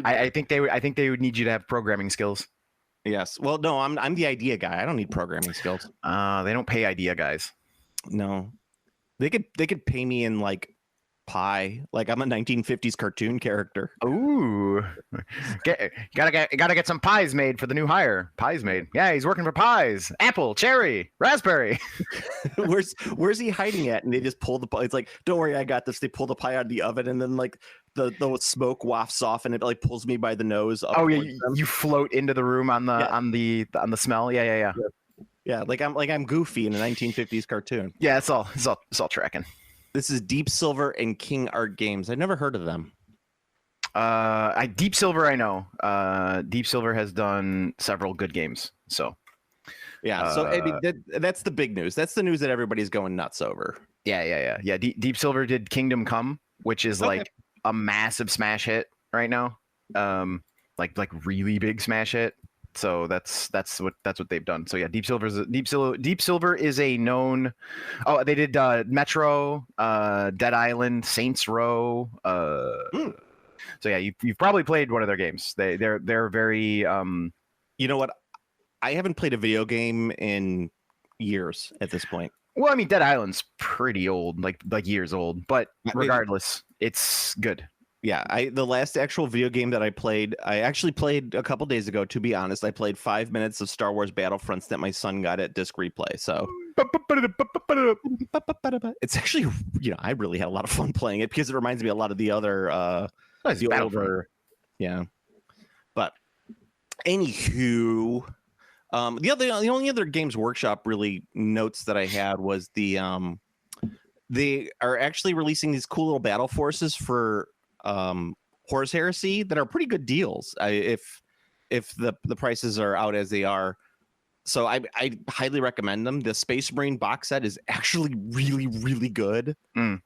S3: I think they would need you to have programming skills.
S2: Yes. Well, no, I'm the idea guy. I don't need programming skills.
S3: They don't pay idea guys.
S2: No. They could pay me in pie. I'm a 1950s cartoon character.
S3: Ooh. Gotta get some pies made for the new hire. Pies made. Yeah, he's working for pies. Apple, cherry, raspberry.
S2: Where's he hiding at? And they just pull the pie. It's like, don't worry, I got this. They pull the pie out of the oven, and then the smoke wafts off, and it pulls me by the nose.
S3: Oh yeah, you float into the room on the smell. Yeah.
S2: Yeah, I'm Goofy in a 1950s cartoon.
S3: Yeah, it's all tracking.
S2: This is Deep Silver and King Art Games. I've never heard of them.
S3: Deep Silver, I know. Deep Silver has done several good games. So,
S2: yeah. So I mean, that's the big news. That's the news that everybody's going nuts over.
S3: Yeah. Deep Silver did Kingdom Come, which is a massive smash hit right now. Really big smash hit. So that's what they've done. So yeah, Deep Silver is a known. Oh, they did Metro, Dead Island, Saints Row. So yeah, you've probably played one of their games. They're very.
S2: You know what? I haven't played a video game in years at this point.
S3: Well, I mean, Dead Island's pretty old, like years old, but regardless, it's good.
S2: Yeah, the last actual video game that I actually played a couple days ago. To be honest, I played 5 minutes of Star Wars Battlefronts that my son got at Disc Replay. So it's actually, I really had a lot of fun playing it because it reminds me a lot of the other
S3: Nice
S2: the
S3: Battlefront.
S2: older, yeah. But anywho, the only other Games Workshop really notes that I had was they are actually releasing these cool little battle forces for Horus Heresy that are pretty good deals. If the prices are out as they are. So I highly recommend them. The Space Marine box set is actually really, really good.
S3: Mm.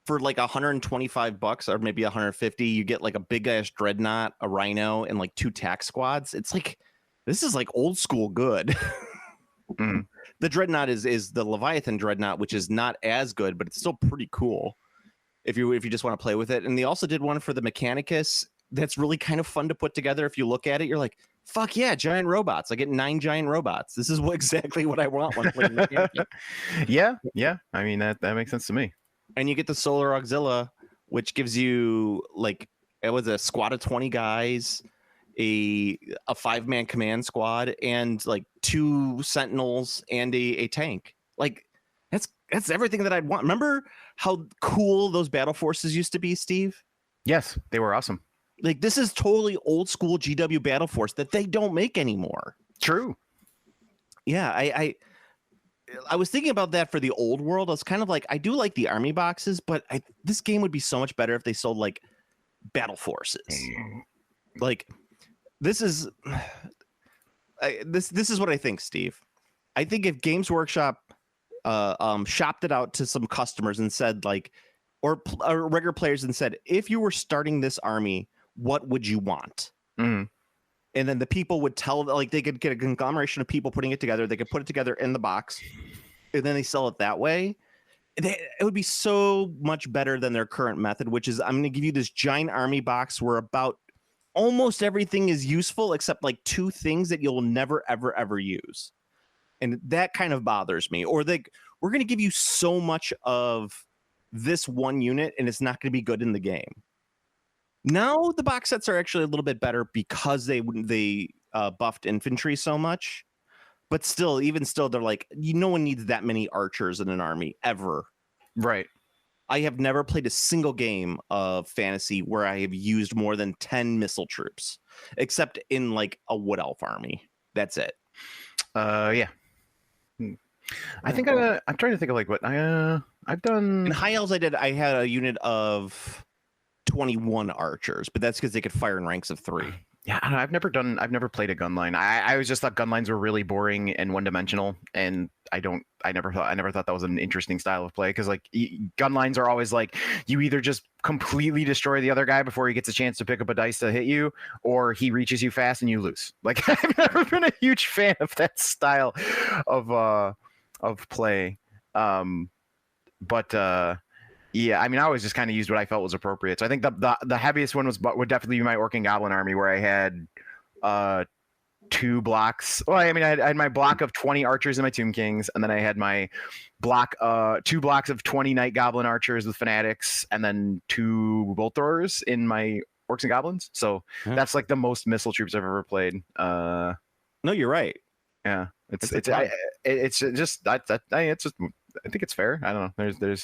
S2: For like $125 or maybe 150, you get like a big ass dreadnought, a rhino, and like 2 tack squads. It's like, this is like old school good.
S3: Mm.
S2: The dreadnought is the Leviathan dreadnought, which is not as good, but it's still pretty cool if you just want to play with it. And they also did one for the Mechanicus that's really kind of fun to put together. If you look at it, you're like, fuck yeah, giant robots. I get 9 giant robots. This is exactly what I want when playing Mechanicus.
S3: Yeah. I mean, that makes sense to me.
S2: And you get the Solar Auxilia, which gives you like, it was a squad of 20 guys, a 5-man command squad, and like 2 sentinels and a tank. Like that's everything that I'd want. Remember how cool those battle forces used to be, Steve?
S3: Yes, they were awesome.
S2: Like, this is totally old school GW battle force that they don't make anymore.
S3: True.
S2: Yeah, I was thinking about that for the old world. I was kind of like, I do like the army boxes, but this game would be so much better if they sold like battle forces. Like, this is this is what I think, Steve. I think if Games Workshop shopped it out to some customers and said like, or regular players and said, if you were starting this army, what would you want?
S3: Mm.
S2: And then the people would tell, like, they could get a conglomeration of people putting it together. They could put it together in the box, and then they sell it that way. It would be so much better than their current method, which is, I'm going to give you this giant army box where about almost everything is useful except like 2 things that you'll never, ever, ever use. And that kind of bothers me. Or we're going to give you so much of this one unit, and it's not going to be good in the game. Now the box sets are actually a little bit better because they buffed infantry so much, but still, even still, they're like, no one needs that many archers in an army ever.
S3: Right.
S2: I have never played a single game of fantasy where I have used more than 10 missile troops, except in like a wood elf army. That's it.
S3: Yeah. I think I'm trying to think of like what I've done.
S2: In High Elves, I had a unit of 21 archers, but that's because they could fire in ranks of 3.
S3: Yeah, I don't know, I've never played a gun line. I always just thought gun lines were really boring and one-dimensional, and I never thought that was an interesting style of play, because like gun lines are always like, you either just completely destroy the other guy before he gets a chance to pick up a dice to hit you, or he reaches you fast and you lose. Like, I've never been a huge fan of that style of play. Yeah, I mean, I always just kind of used what I felt was appropriate. So I think the heaviest one would definitely be my Orc and Goblin army, where I had 2 blocks. Well, I mean, I had my block of 20 archers and my Tomb Kings, and then I had my block 2 blocks of 20 Night Goblin archers with Fanatics, and then 2 Bolt Throwers in my Orcs and Goblins. So that's like the most missile troops I've ever played.
S2: No, you're right.
S3: Yeah, it's just I think it's fair. I don't know.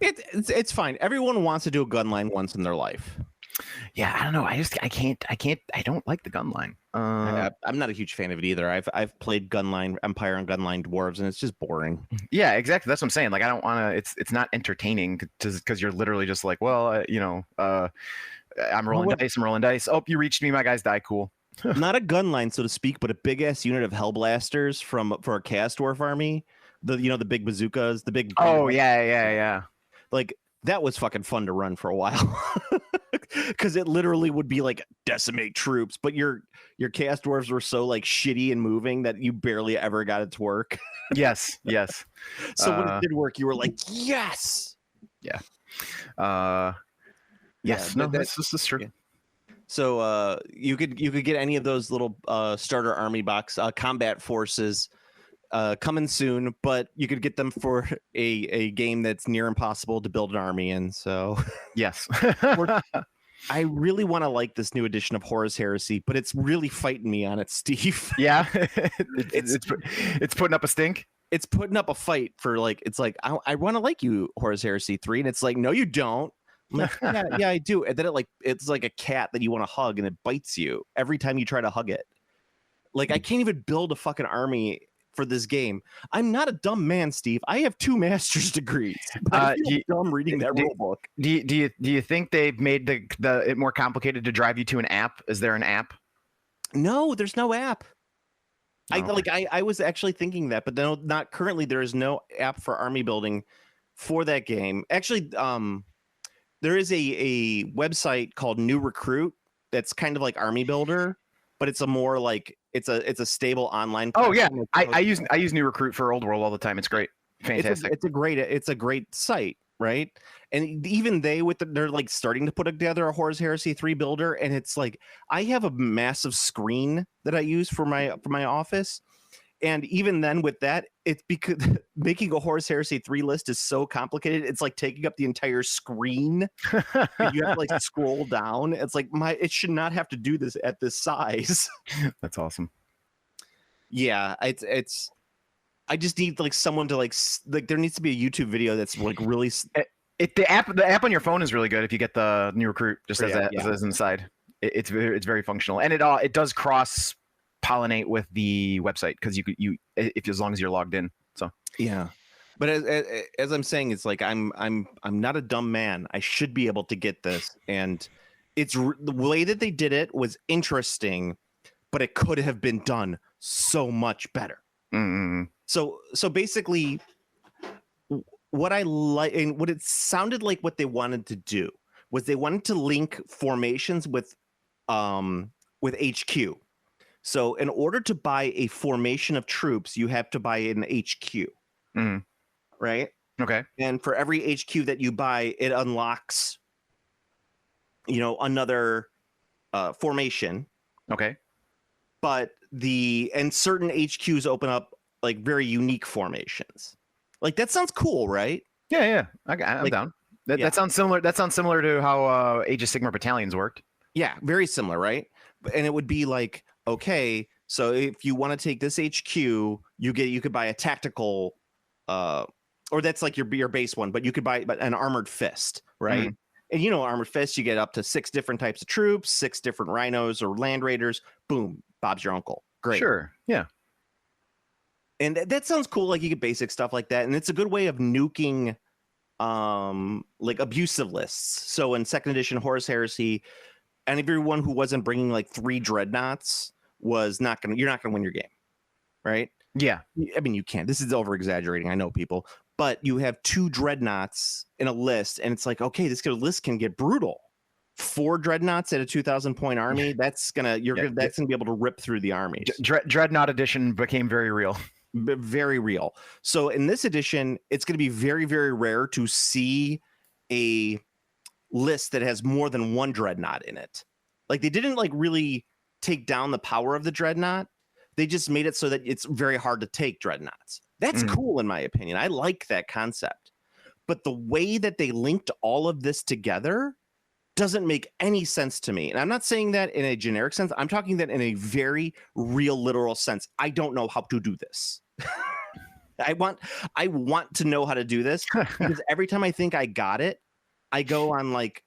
S2: It's fine. Everyone wants to do a gun line once in their life.
S3: Yeah, I don't know. I can't. I don't like the gun line.
S2: I'm not a huge fan of it either. I've played Gunline Empire and Gunline Dwarves, and it's just boring.
S3: Yeah, exactly. That's what I'm saying. Like, I don't want to. It's not entertaining because you're literally just like, well, I'm rolling dice. Oh, you reached me. My guys die. Cool.
S2: Not a gun line, so to speak, but a big ass unit of Hellblasters for a Chaos Dwarf army. The big bazookas, the big.
S3: Oh yeah.
S2: Like, that was fucking fun to run for a while, because it literally would be like decimate troops, but your Chaos Dwarves were so like shitty and moving that you barely ever got it to work.
S3: Yes.
S2: So when it did work, you were like, yes.
S3: Yeah.
S2: Yes.
S3: No, this is true.
S2: Yeah. So you could get any of those little starter army box combat forces coming soon, but you could get them for a game that's near impossible to build an army in. So
S3: yes.
S2: I really want to like this new edition of Horus Heresy, but it's really fighting me on it, Steve.
S3: Yeah. it's putting up a stink.
S2: it's putting up a fight for like, it's like, I want to like you, Horus Heresy 3, and it's like, no, you don't. I'm like, yeah, I do. And then it's like a cat that you want to hug and it bites you every time you try to hug it. Like, I can't even build a fucking army for this game. I'm not a dumb man, Steve. I have 2 master's degrees. I feel dumb reading that rule book.
S3: Do you think they've made it more complicated to drive you to an app? Is there an app?
S2: No, there's no app.
S3: Oh,
S2: I was actually thinking that, but no, not currently. There is no app for army building for that game. Actually, there is a website called New Recruit that's kind of like Army Builder, but it's a more like it's a stable online.
S3: Oh yeah, I use New Recruit for Old World all the time. It's great, fantastic.
S2: It's a great site, right? And even they're like starting to put together a Horus Heresy 3 builder, and it's like I have a massive screen that I use for my office. And even then with that, it's because making a Horus Heresy 3 list is so complicated. It's like taking up the entire screen. And you have to like scroll down. It's like it should not have to do this at this size.
S3: That's awesome.
S2: Yeah, it's I just need like someone to like there needs to be a YouTube video that's like really
S3: The app on your phone is really good if you get the New Recruit just as inside. It's very functional, and it does cross pollinate with the website because you as long as you're logged in. So
S2: yeah, but as I'm saying, it's like I'm not a dumb man. I should be able to get this, and the way that they did it was interesting, but it could have been done so much better.
S3: Mm-hmm.
S2: So basically, what I like and what it sounded like what they wanted to do was they wanted to link formations with HQ. So in order to buy a formation of troops, you have to buy an HQ, right?
S3: Okay. And
S2: for every HQ that you buy, it unlocks, another formation.
S3: Okay.
S2: But certain HQs open up like very unique formations. Like that sounds cool, right?
S3: Yeah. I'm down. That sounds similar. That sounds similar to how Age of Sigmar battalions worked. Yeah,
S2: very similar, right? And it would be like, okay, so if you want to take this HQ, you could buy a tactical, or that's like your base one, but you could buy an armored fist, right? And armored fist, you get up to 6 different types of troops, 6 different rhinos or land raiders. Boom, Bob's your uncle. Great.
S3: Sure. Yeah.
S2: And that sounds cool. Like you get basic stuff like that, and it's a good way of nuking, like abusive lists. So in 2nd edition Horus Heresy, and everyone who wasn't bringing like 3 dreadnoughts you're not gonna win your game, right?
S3: Yeah.
S2: I mean, you can't. This is over exaggerating. I know, people, but you have 2 dreadnoughts in a list, and it's like, okay, this list can get brutal. 4 dreadnoughts at a 2,000 point army. That's gonna be able to rip through the armies.
S3: Dreadnought edition became very real.
S2: Very real. So in this edition, it's going to be very, very rare to see a list that has more than 1 dreadnought in it. Like they didn't like really take down the power of the dreadnought. They just made it so that it's very hard to take dreadnoughts. That's cool in my opinion. I like that concept. But the way that they linked all of this together doesn't make any sense to me. And I'm not saying that in a generic sense. I'm talking that in a very real, literal sense. I don't know how to do this. I want to know how to do this because every time I think I got it, I go on like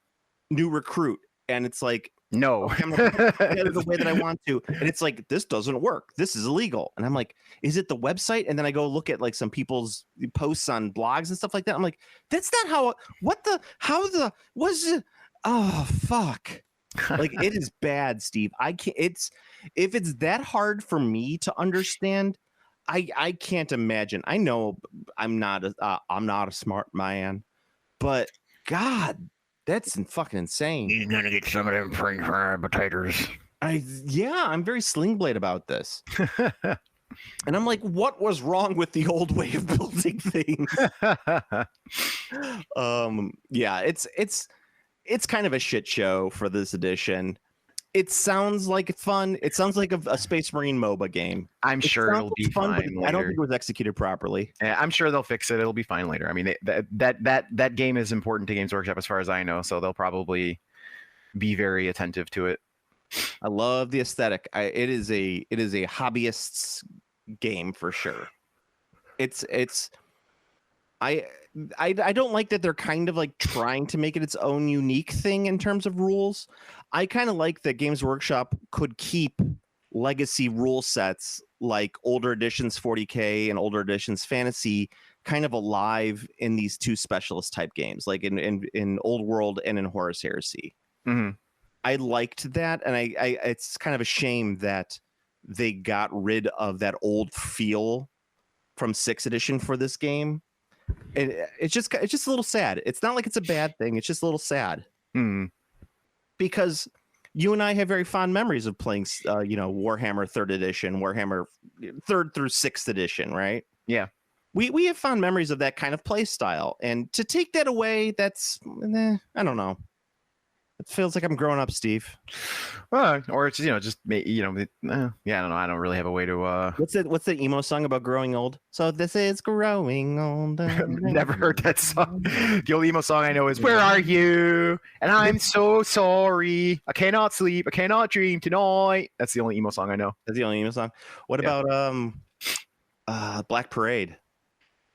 S2: New Recruit and it's like,
S3: no,
S2: I'm gonna put it together the way that I want to. And it's like, this doesn't work. This is illegal. And I'm like, is it the website? And then I go look at like some people's posts on blogs and stuff like that. I'm like, that's not was it? Oh, fuck. Like it is bad, Steve. I can't, if it's that hard for me to understand, I can't imagine. I know I'm not a smart man, but God, that's fucking insane.
S3: You're gonna get some of them French fry potatoes.
S2: I'm very Sling Blade about this. And I'm like, what was wrong with the old way of building things? It's kind of a shit show for this edition. It sounds like fun. It sounds like a Space Marine MOBA game.
S3: I'm sure it'll be fine later.
S2: I don't think it was executed properly.
S3: Yeah, I'm sure they'll fix it. It'll be fine later. I mean, that game is important to Games Workshop as far as I know, so they'll probably be very attentive to it.
S2: I love the aesthetic. It is a hobbyist's game for sure. It's I don't like that they're kind of like trying to make it its own unique thing in terms of rules. I kind of like that Games Workshop could keep legacy rule sets like older editions 40K and older editions Fantasy kind of alive in these two specialist type games, like in Old World and in Horus Heresy.
S3: Mm-hmm.
S2: I liked that, and I it's kind of a shame that they got rid of that old feel from 6th edition for this game. It's just a little sad. It's not like it's a bad thing. It's just a little sad because you and I have very fond memories of playing, Warhammer 3rd edition, Warhammer 3rd through 6th edition, right?
S3: Yeah.
S2: We have fond memories of that kind of play style, and to take that away, that's I don't know. It feels like I'm growing up, Steve.
S3: Or it's yeah, I don't know. I don't really have a way to.
S2: What's the emo song about growing old? So this is growing old.
S3: Never heard that song. The only emo song I know is "Where Are You?" and I'm so sorry. I cannot sleep. I cannot dream tonight. That's the only emo song I know.
S2: That's the only emo song. What about Black Parade?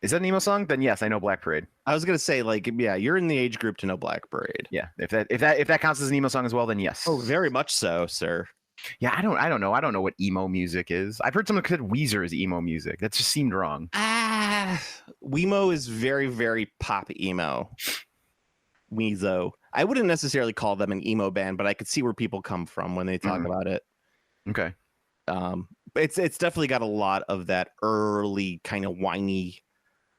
S3: Is that an emo song? Then yes, I know Black Parade.
S2: I was gonna say, like, yeah, you're in the age group to know Black Parade.
S3: Yeah, if that counts as an emo song as well, then yes.
S2: Oh, very much so, sir.
S3: Yeah, I don't know. I don't know what emo music is. I've heard someone said Weezer is emo music. That just seemed wrong.
S2: Wemo is very, very pop emo. Weezo. I wouldn't necessarily call them an emo band, but I could see where people come from when they talk about it.
S3: Okay.
S2: It's definitely got a lot of that early kind of whiny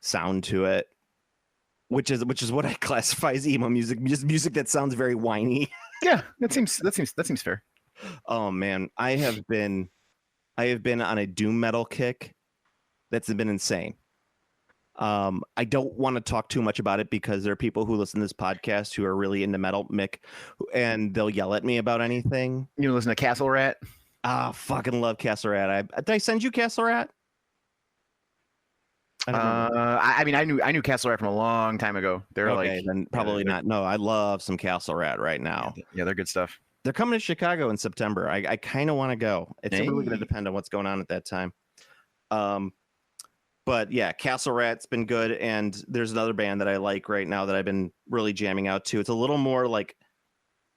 S2: sound to it, which is what I classify as emo music, just music that sounds very whiny.
S3: Yeah, that seems fair.
S2: Oh man, I have been on a doom metal kick that's been insane. I don't want to talk too much about it because there are people who listen to this podcast who are really into metal, Mick, and they'll yell at me about anything.
S3: You listen to Castle Rat?
S2: Fucking love Castle Rat. Did I send you Castle Rat?
S3: I mean, I knew Castle Rat from a long time ago. They're
S2: okay, then probably not. No, I love some Castle Rat right now.
S3: Yeah, they're good stuff.
S2: They're coming to Chicago in September. I kind of want to go. It's really going to depend on what's going on at that time. But yeah, Castle Rat's been good, and there's another band that I like right now that I've been really jamming out to. It's a little more like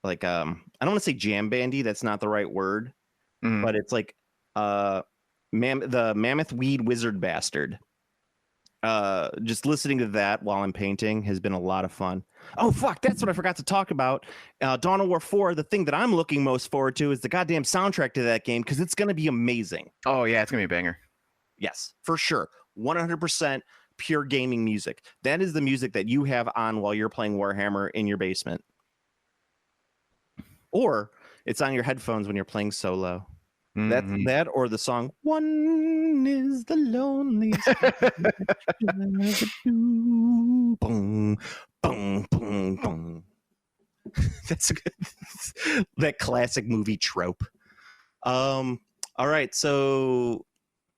S2: I don't want to say jam bandy. That's not the right word, but it's like the Mammoth Weed Wizard Bastard. Just listening to that while I'm painting has been a lot of fun. Oh fuck, that's what I forgot to talk about. Dawn of War 4, the thing that I'm looking most forward to is the goddamn soundtrack to that game, because it's going to be amazing.
S3: Oh yeah, it's going to be a banger.
S2: Yes, for sure. 100% pure gaming music. That is the music that you have on while you're playing Warhammer in your basement. Or it's on your headphones when you're playing solo. That or the song "One is the loneliest." Boom, boom, boom, boom. That's a good. That classic movie trope. All right, so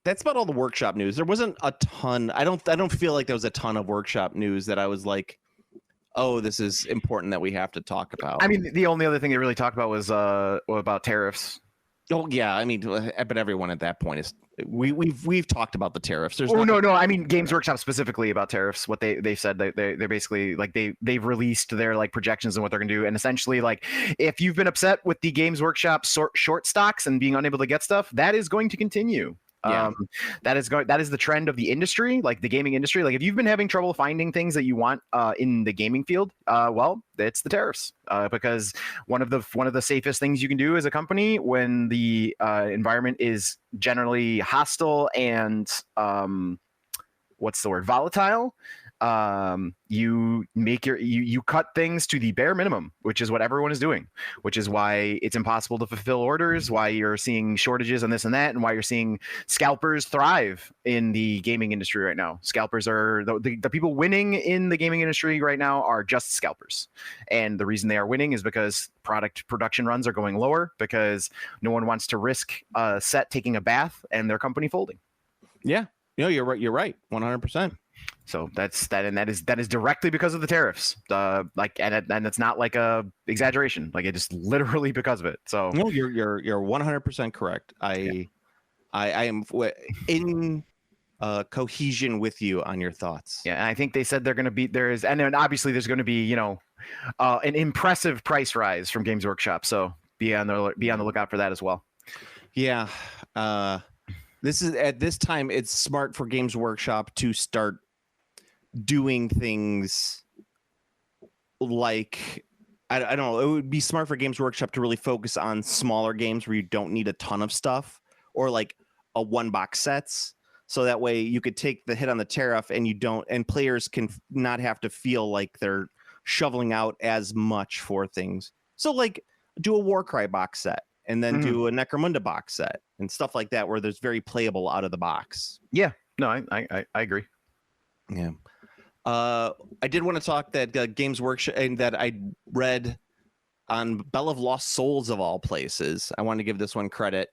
S2: that's about all the workshop news. There wasn't a ton. I don't feel like there was a ton of workshop news that I was like, oh, this is important that we have to talk about.
S3: I mean, the only other thing they really talked about was about tariffs.
S2: Oh yeah, I mean, but everyone at that point is we've talked about the tariffs. There's
S3: no. I mean, Games Workshop specifically about tariffs. What they said they're basically like they've released their like projections and what they're gonna do. And essentially, like if you've been upset with the Games Workshop short stocks and being unable to get stuff, that is going to continue.
S2: Yeah.
S3: That is the trend of the industry, like the gaming industry. Like if you've been having trouble finding things that you want in the gaming field, well, it's the tariffs. Because one of the safest things you can do as a company when the environment is generally hostile and volatile, you make you cut things to the bare minimum, which is what everyone is doing, which is why it's impossible to fulfill orders, why you're seeing shortages and this and that, and why you're seeing scalpers thrive in the gaming industry right now. Scalpers are the people winning in the gaming industry right now are just scalpers. And the reason they are winning is because product production runs are going lower because no one wants to risk a set taking a bath and their company folding.
S2: Yeah. No, you're right. 100%.
S3: So that is directly because of the tariffs. And it's not like a exaggeration. Like it is literally because of it. So
S2: no, you're 100% correct. I am in cohesion with you on your thoughts.
S3: Yeah, and I think they said they're going to be and then obviously there's going to be an impressive price rise from Games Workshop. So be on the lookout for that as well.
S2: Yeah. This is at this time it's smart for Games Workshop to start doing things like I don't know. It would be smart for Games Workshop to really focus on smaller games where you don't need a ton of stuff, or like a one box sets. So that way you could take the hit on the tariff and players can not have to feel like they're shoveling out as much for things. So like do a Warcry box set and then do a Necromunda box set and stuff like that, where there's very playable out of the box.
S3: Yeah, no, I agree.
S2: Yeah. I did want to talk that Games Workshop and that I read on Bell of Lost Souls of all places. I want to give this one credit,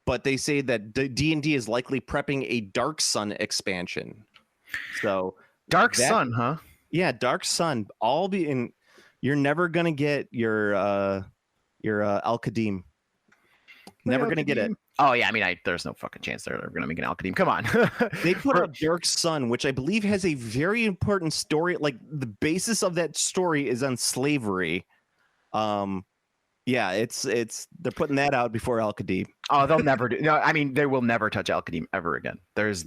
S2: but they say that D&D is likely prepping a Dark Sun expansion. So
S3: Sun, huh?
S2: Yeah, Dark Sun. All be in. You're never gonna get your Al-Qadim. Never gonna get it.
S3: Oh yeah, I mean, there's no fucking chance they're gonna make an Al-Qadim. Come on.
S2: They put out Dark Sun, which I believe has a very important story. Like the basis of that story is on slavery. Yeah, it's they're putting that out before Al-Qadim.
S3: Oh, they'll never do. No, I mean, they will never touch Al-Qadim ever again. There's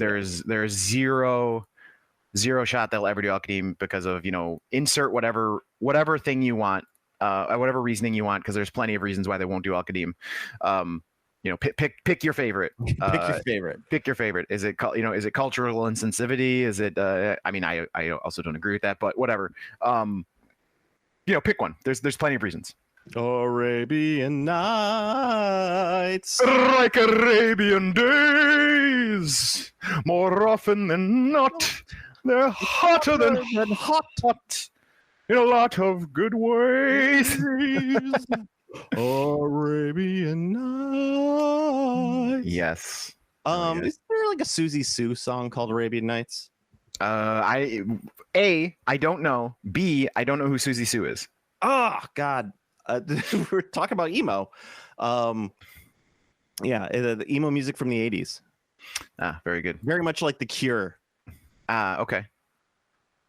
S3: zero shot they'll ever do Al-Qadim because of insert whatever thing you want, whatever reasoning you want, because there's plenty of reasons why they won't do Al-Qadim. Pick your favorite. Pick your favorite. Is it is it cultural insensitivity? Is it? I mean, I also don't agree with that, but whatever. Pick one. There's plenty of reasons.
S2: Arabian Nights,
S3: like Arabian days, more often than not, they're hotter than hot in a lot of good ways.
S2: Arabian Nights.
S3: Yes.
S2: Is there like a Susie Sue song called Arabian Nights?
S3: I don't know. B, I don't know who Susie Sue is.
S2: Oh God. We're talking about emo. Yeah, the emo music from the 80s.
S3: Very good.
S2: Very much like The Cure.
S3: Okay.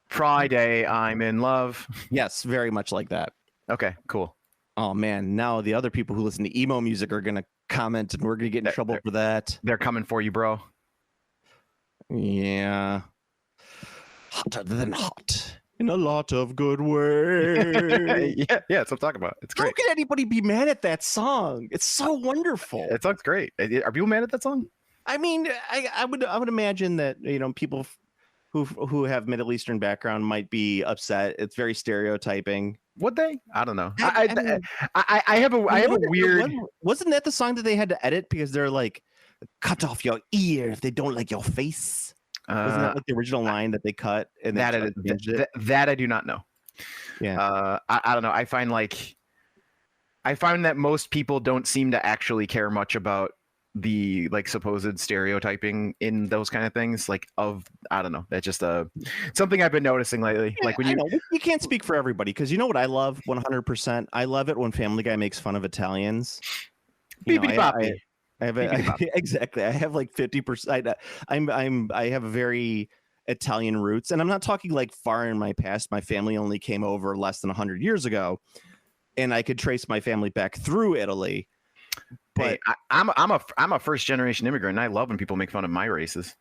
S3: Friday, I'm in love.
S2: Yes, very much like that.
S3: Okay, cool.
S2: Oh man, now the other people who listen to emo music are gonna comment, and we're gonna get in trouble for that.
S3: They're coming for you, bro.
S2: Yeah. Hotter than hot. In a lot of good ways.
S3: yeah, that's what I'm talking about. It's great.
S2: How can anybody be mad at that song? It's so wonderful.
S3: That song's great. Are people mad at that song?
S2: I mean, I would imagine that people who have Middle Eastern background might be upset. It's very stereotyping.
S3: Would they? I don't know.
S2: I
S3: have a weird.
S2: Wasn't that the song that they had to edit because they're like, cut off your ear if they don't like your face? Wasn't that like the original line that they cut? And
S3: that I do not know.
S2: Yeah.
S3: I don't know. I find that most people don't seem to actually care much about the supposed stereotyping in those kind of things. I don't know. That's just something I've been noticing lately.
S2: Yeah, when you can't speak for everybody, because you know what I love 100%. I love it when Family Guy makes fun of Italians. I have exactly. I have 50%. I have a very Italian roots, and I'm not talking far in my past. My family only came over less than 100 years ago, and I could trace my family back through Italy. But
S3: hey, I'm a first generation immigrant, and I love when people make fun of my races.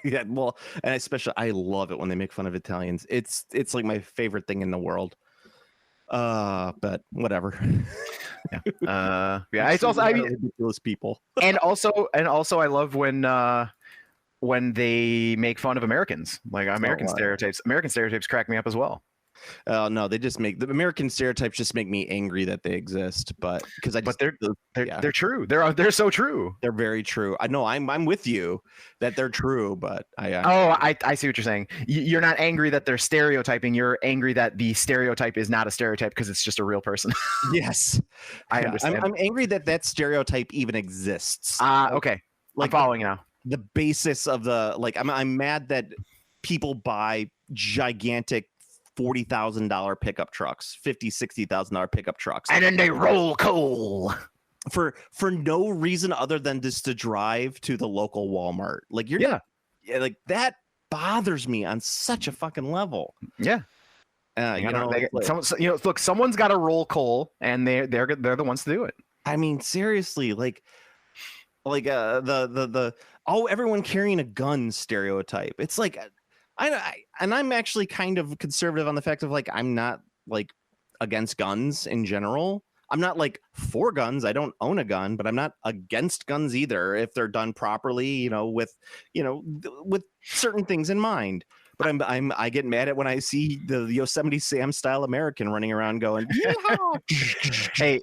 S2: Yeah, well, and especially I love it when they make fun of Italians. It's like my favorite thing in the world. But whatever.
S3: Yeah. It's also
S2: ridiculous people.
S3: and also I love when they make fun of Americans, American stereotypes. American stereotypes crack me up as well.
S2: No, they just make the American stereotypes just make me angry that they exist, but they're true. They're so true. They're very true. I know I'm with you that they're true, but
S3: I see what you're saying. You're not angry that they're stereotyping. You're angry that the stereotype is not a stereotype because it's just a real person.
S2: Yes,
S3: I understand.
S2: I'm angry that stereotype even exists.
S3: Okay, I'm following now.
S2: The basis of the I'm mad that people buy gigantic $40,000 pickup trucks, $50,000, $60,000 pickup trucks,
S3: and then they roll coal.
S2: for no reason other than just to drive to the local Walmart. Like like that bothers me on such a fucking level.
S3: Yeah. Look, someone's got to roll coal, and they're the ones to do it.
S2: I mean, seriously, like the everyone carrying a gun stereotype. It's like I'm actually kind of conservative on the fact of like I'm not like against guns in general. I'm not like for guns. I don't own a gun, but I'm not against guns either if they're done properly, with certain things in mind. But I get mad at when I see the Yosemite Sam style American running around going,
S3: hey,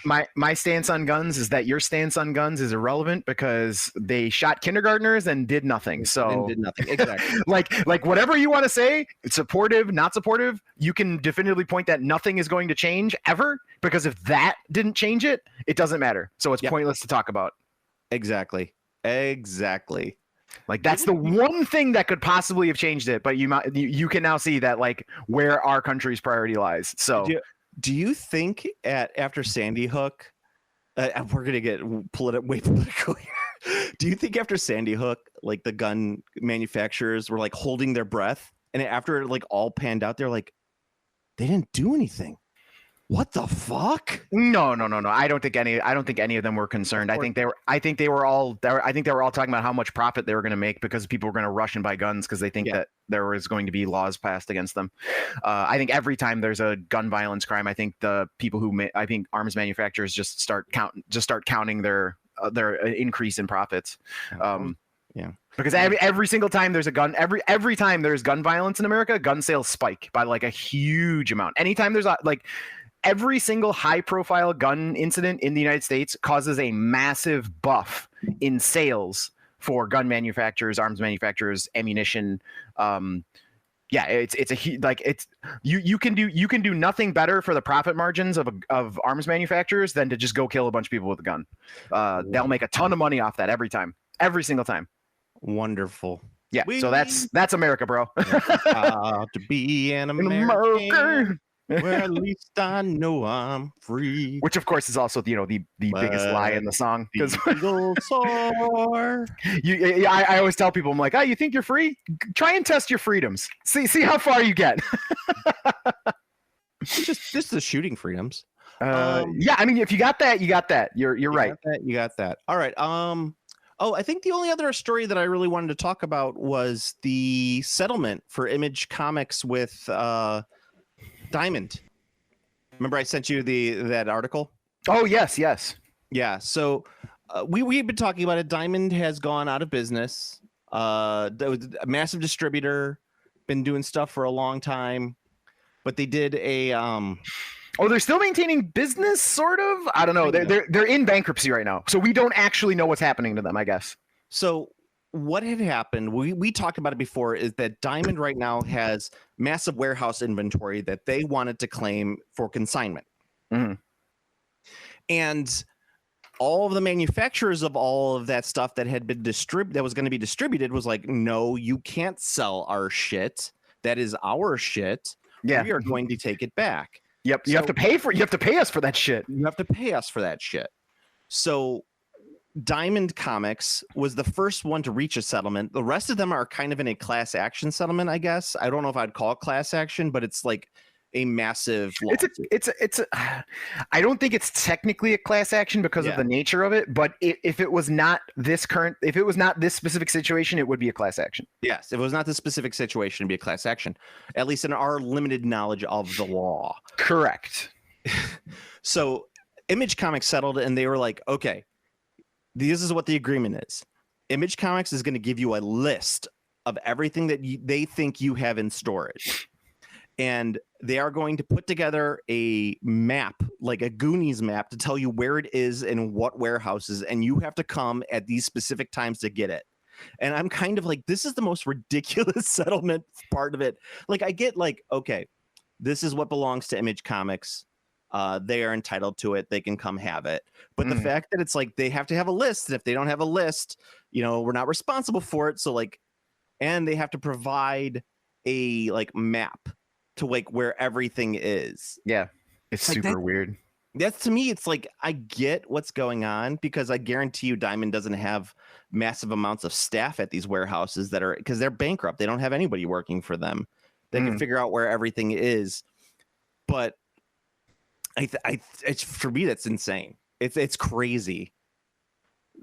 S3: my stance on guns is that your stance on guns is irrelevant because they shot kindergartners and did nothing. So
S2: did nothing. Exactly.
S3: like whatever you want to say, it's supportive, not supportive, you can definitively point that nothing is going to change ever, because if that didn't change it, it doesn't matter. So it's pointless to talk about.
S2: Exactly.
S3: Like that's the one thing that could possibly have changed it, but you can now see that like where our country's priority lies. So
S2: do you think after Sandy Hook, we're gonna get way political here. Do you think after Sandy Hook, like the gun manufacturers were like holding their breath, and after it like all panned out, they're like, they didn't do anything? What the fuck?
S3: No. I don't think any of them were concerned. I think they were all talking about how much profit they were going to make because people were going to rush and buy guns because they think that there was going to be laws passed against them. I think every time there's a gun violence crime, I think the people I think arms manufacturers just start counting their increase in profits. Because every single time there's a gun, every time there's gun violence in America, gun sales spike by like a huge amount. Anytime there's every single high-profile gun incident in the United States causes a massive buff in sales for gun manufacturers, arms manufacturers, ammunition. You can do nothing better for the profit margins of arms manufacturers than to just go kill a bunch of people with a gun. They'll make a ton of money off that every single time.
S2: Wonderful.
S3: Yeah, so that's America, bro.
S2: To be an American. Well, at least I know I'm free.
S3: Which, of course, is also the biggest lie in the song. Because I always tell people, I'm like, you think you're free? Try and test your freedoms. See how far you get.
S2: just the shooting freedoms.
S3: I mean, if you got that, you got that. You're right.
S2: You got that. All right. I think the only other story that I really wanted to talk about was the settlement for Image Comics with Diamond. Remember I sent you that article?
S3: Oh, yes.
S2: Yeah. So we've been talking about it. Diamond has gone out of business. A massive distributor, been doing stuff for a long time, but they did a
S3: they're still maintaining business, sort of. I don't know. They're in bankruptcy right now, so we don't actually know what's happening to them, I guess.
S2: So what had happened, we talked about it before, is that Diamond right now has massive warehouse inventory that they wanted to claim for consignment.
S3: Mm-hmm.
S2: And all of the manufacturers of all of that stuff that had been that was going to be distributed was like, no, you can't sell our shit. That is our shit.
S3: Yeah.
S2: We are going to take it back.
S3: Yep. You have to pay us for that shit.
S2: You have to pay us for that shit. So Diamond Comics was the first one to reach a settlement. The rest of them are kind of in a class action settlement, I guess. I don't know if I'd call it class action, but it's like a massive lawsuit.
S3: I don't think it's technically a class action because of the nature of it, but if it was not this specific situation, it would be a class action.
S2: Yes, if it was not this specific situation, it'd be a class action, at least in our limited knowledge of the law.
S3: Correct.
S2: So Image Comics settled, and they were like, okay, this is what the agreement is. Image Comics is going to give you a list of everything that they think you have in storage. And they are going to put together a map, like a Goonies map, to tell you where it is and what warehouses, and you have to come at these specific times to get it. And I'm kind of like, this is the most ridiculous settlement part of it. Like, I get like, okay, this is what belongs to Image Comics. They are entitled to it. They can come have it. But the fact that it's like they have to have a list, and if they don't have a list, we're not responsible for it. So like, and they have to provide a like map to like where everything is.
S3: Yeah, it's like super weird.
S2: That's to me, it's like I get what's going on because I guarantee you Diamond doesn't have massive amounts of staff at these warehouses that are because they're bankrupt. They don't have anybody working for them. They can figure out where everything is. But it's for me, that's insane. It's crazy.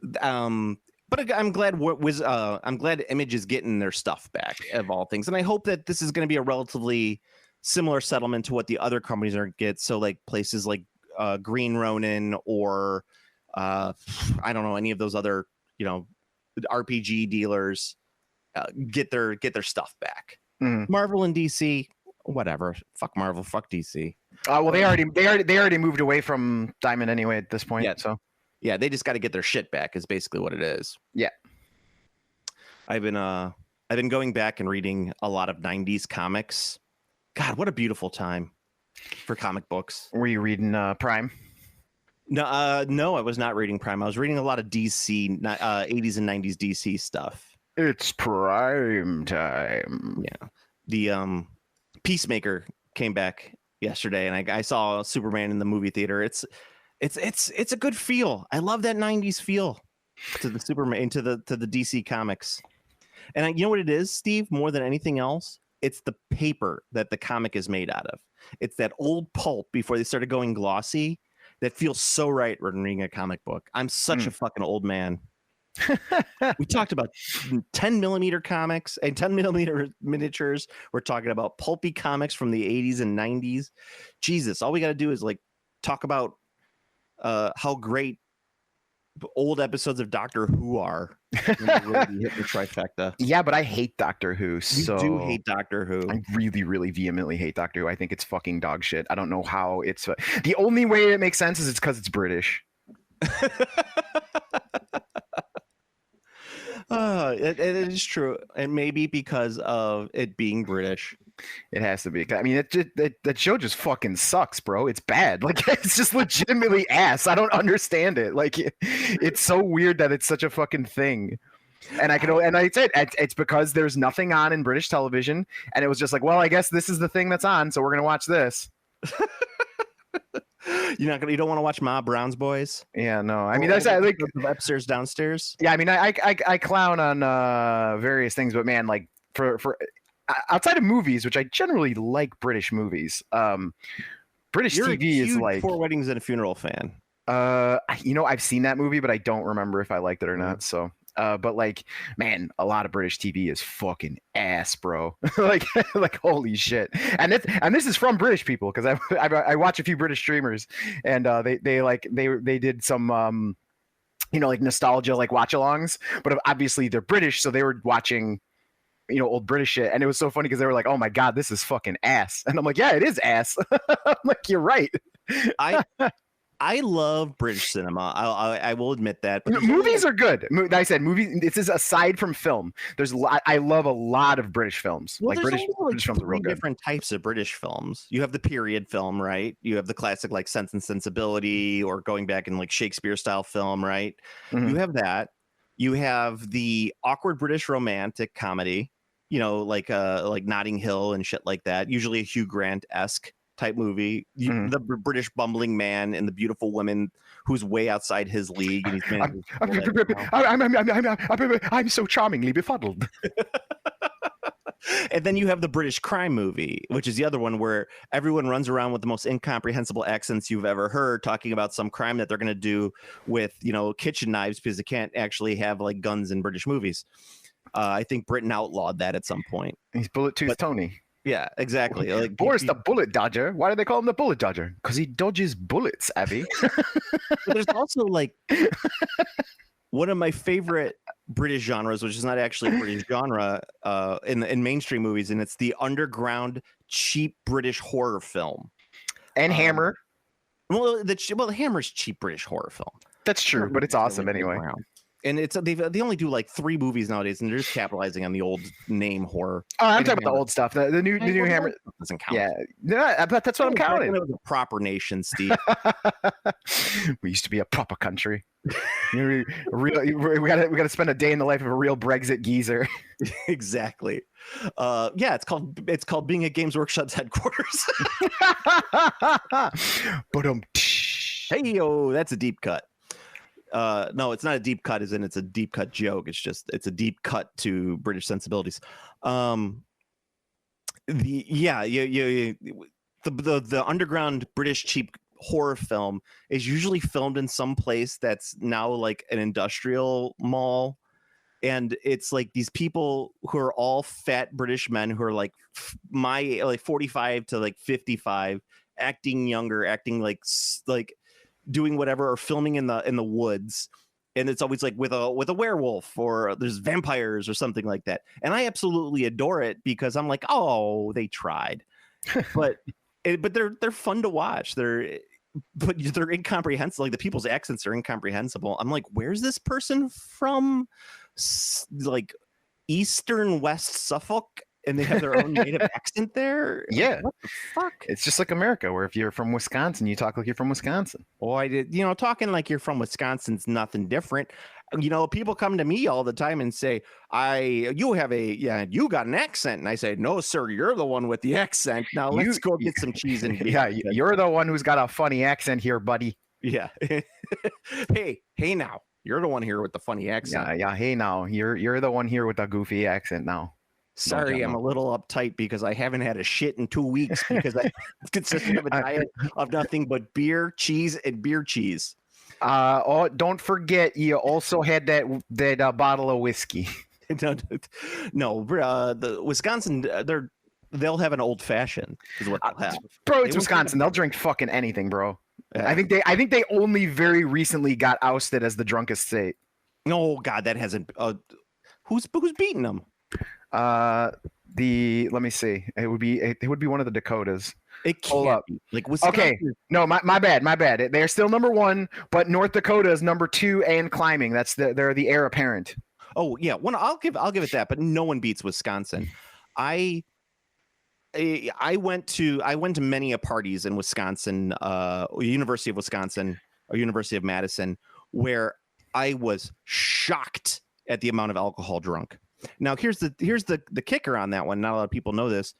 S2: But I'm glad I'm glad Image is getting their stuff back of all things, and I hope that this is going to be a relatively similar settlement to what the other companies are get. So like places like Green Ronin or I don't know, any of those other RPG dealers get their stuff back. Marvel and DC, whatever. Fuck Marvel, fuck DC.
S3: Well, they already moved away from Diamond anyway at this point.
S2: Yeah.
S3: So
S2: yeah, they just got to get their shit back. Is basically what it is.
S3: Yeah.
S2: I've been going back and reading a lot of 90s comics. God, what a beautiful time for comic books.
S3: Were you reading Prime?
S2: No, no, I was not reading Prime. I was reading a lot of DC, 80s and 90s DC stuff.
S3: It's Prime time.
S2: Yeah. The Peacemaker came back yesterday, and I saw Superman in the movie theater. It's a good feel. I love that 90s feel to the Superman, to the DC comics. And you know what it is, Steve? More than anything else, it's the paper that the comic is made out of. It's that old pulp before they started going glossy that feels so right when reading a comic book. I'm such a fucking old man. We talked about 10 millimeter comics and 10 millimeter miniatures. We're talking about pulpy comics from the 80s and 90s. Jesus, all we got to do is like talk about how great old episodes of Doctor Who are. Really hit the trifecta.
S3: Yeah, but I hate Doctor Who. So
S2: you do hate Doctor Who.
S3: I really, really vehemently hate Doctor Who. I think it's fucking dog shit. I don't know how it's the only way it makes sense is it's because it's British.
S2: It is true, and maybe because of it being British.
S3: It has to be. I mean, that show just fucking sucks, bro. It's bad. Like, it's just legitimately ass. I don't understand it. Like, it's so weird that it's such a fucking thing. And I said it's because there's nothing on in British television, and it was just like, well, I guess this is the thing that's on, so we're gonna watch this.
S2: You don't want to watch Ma Brown's Boys?
S3: Yeah, no. I mean, that's like
S2: upstairs, downstairs.
S3: Yeah, I mean, I clown on various things, but man, like for outside of movies, which I generally like British movies. British
S2: You're
S3: TV is like
S2: Four Weddings and a Funeral fan.
S3: I've seen that movie, but I don't remember if I liked it or not. So. But like, man, a lot of British TV is fucking ass, bro. like holy shit. And this is from British people because I watch a few British streamers, and they did some like nostalgia like watch-alongs, but obviously they're British, so they were watching old British shit, and it was so funny because they were like, oh my god, this is fucking ass, and I'm like, yeah, it is ass. I'm like, you're right.
S2: I love British cinema. I will admit that. But
S3: movies are good. I said movies. This is aside from film. I love a lot of British films.
S2: Well,
S3: like British films are real good.
S2: Different types of British films. You have the period film, right? You have the classic like Sense and Sensibility, or going back in like Shakespeare style film, right? Mm-hmm. You have that. You have the awkward British romantic comedy. Like Notting Hill and shit like that. Usually a Hugh Grant-esque type movie. The British bumbling man and the beautiful woman who's way outside his league. And
S3: I'm so charmingly befuddled.
S2: And then you have the British crime movie, which is the other one where everyone runs around with the most incomprehensible accents you've ever heard, talking about some crime that they're going to do with kitchen knives because they can't actually have like guns in British movies. I think Britain outlawed that at some point.
S3: He's Bullet Tooth Tony.
S2: Yeah, exactly. Like,
S3: Boris the Bullet Dodger. Why do they call him the Bullet Dodger? Because he dodges bullets, Abby.
S2: But there's also like one of my favorite British genres, which is not actually a British genre in mainstream movies, and it's the underground, cheap British horror film.
S3: And Hammer.
S2: Well, Hammer's cheap British horror film.
S3: That's true, but it's awesome anyway.
S2: And they only do like 3 movies nowadays, and they're just capitalizing on the old name horror.
S3: Oh, I'm talking about the old stuff. The new Hammer
S2: doesn't count.
S3: Yeah, but that's what I'm counting.
S2: It was a proper nation, Steve.
S3: We used to be a proper country. We got to spend a day in the life of a real Brexit geezer.
S2: Exactly. It's called being at Games Workshop's headquarters.
S3: But
S2: Hey yo, that's a deep cut. No, it's not a deep cut, as in it's a deep cut joke. It's a deep cut to British sensibilities. The underground British cheap horror film is usually filmed in some place that's now like an industrial mall, and it's like these people who are all fat British men who are like 45 to like 55, acting younger, acting like doing whatever, or filming in the woods, and it's always like with a werewolf, or there's vampires or something like that, and I absolutely adore it because I'm like, oh, they tried. But they're fun to watch. They're incomprehensible. Like the people's accents are incomprehensible. I'm like, where's this person from? Like Eastern West Suffolk, and they have their own native accent there.
S3: Yeah,
S2: like, what the fuck?
S3: It's just like America, where if you're from Wisconsin, you talk like you're from Wisconsin.
S2: Oh, I did. Talking like you're from Wisconsin's nothing different. People come to me all the time and say, you got an accent. And I say, no, sir, you're the one with the accent. Now let's go get some cheese and beer.
S3: Yeah, you're the one who's got a funny accent here, buddy.
S2: Yeah. Hey now, you're the one here with the funny accent.
S3: Yeah. Hey now, you're the one here with the goofy accent now.
S2: Sorry, I'm a little uptight because I haven't had a shit in 2 weeks because I consistent of a diet of nothing but beer, cheese, and beer cheese.
S3: Don't forget, you also had that bottle of whiskey.
S2: No, the Wisconsin, they'll have an old fashioned is what they'll have.
S3: Bro, it's Wisconsin. They'll drink fucking anything, bro. I think they only very recently got ousted as the drunkest state.
S2: No, God, that hasn't. Who's beating them?
S3: Let me see. It would be one of the Dakotas.
S2: It can't be. Like Wisconsin.
S3: Okay, no, my bad. They're still number 1, but North Dakota is number 2 and climbing. They're the heir apparent.
S2: Oh yeah, I'll give it that, but no one beats Wisconsin. I went to many parties in Wisconsin, University of Wisconsin or University of Madison, where I was shocked at the amount of alcohol drunk. Now here's the kicker on that one. Not a lot of people know this,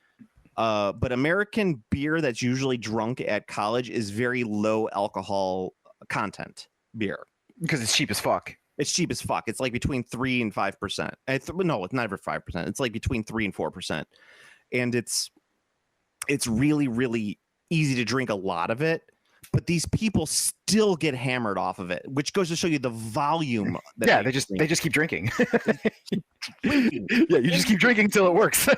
S2: but American beer that's usually drunk at college is very low alcohol content beer
S3: because it's cheap as fuck.
S2: It's cheap as fuck. It's like between 3 and 5%. No, it's never 5%. It's like between 3 and 4%, and it's really, really easy to drink a lot of it. But these people still get hammered off of it, which goes to show you the volume.
S3: Yeah, they just keep drinking. Yeah, you just keep drinking until it works.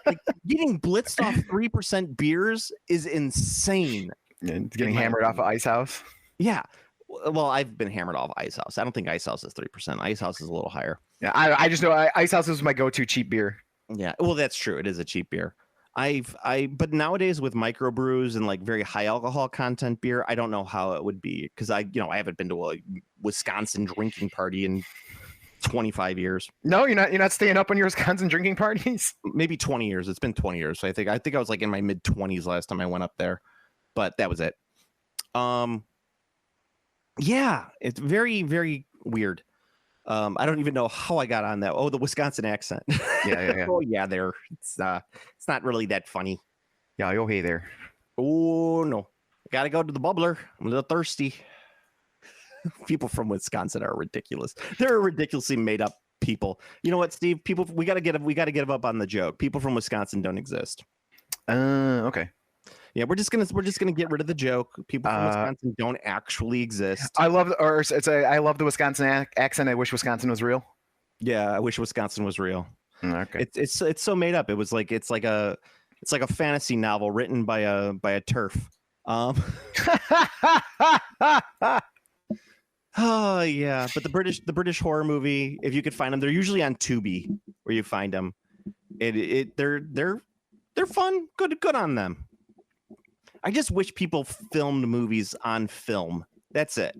S2: Like, getting blitzed off 3% beers is insane.
S3: Yeah, getting hammered off of Ice House.
S2: Yeah. Well, I've been hammered off Ice House. I don't think Ice House is 3%. Ice House is a little higher.
S3: Yeah, I just know Ice House is my go-to cheap beer.
S2: Yeah, well, that's true. It is a cheap beer. But nowadays with microbrews and like very high alcohol content beer, I don't know how it would be because I haven't been to a Wisconsin drinking party in 25 years.
S3: No, you're not staying up on your Wisconsin drinking parties.
S2: Maybe 20 years. It's been 20 years. So I think I was like in my mid 20s last time I went up there, but that was it. Yeah, it's very, very weird. I don't even know how I got on that. Oh, the Wisconsin accent.
S3: Yeah.
S2: Oh yeah, there. It's not really that funny.
S3: Yeah, yo, hey there.
S2: Oh no, gotta go to the bubbler. I'm a little thirsty. People from Wisconsin are ridiculous. They're ridiculously made up people. You know what, Steve? We gotta give up on the joke. People from Wisconsin don't exist.
S3: Okay.
S2: Yeah, we're just gonna get rid of the joke. People from Wisconsin don't actually exist.
S3: I love the Wisconsin accent. I wish Wisconsin was real.
S2: Yeah, I wish Wisconsin was real.
S3: Okay.
S2: It's so made up. It's like a fantasy novel written by a turf. Oh yeah, but the British horror movie, if you could find them, they're usually on Tubi where you find them. They're fun. Good on them. I just wish people filmed movies on film. That's it.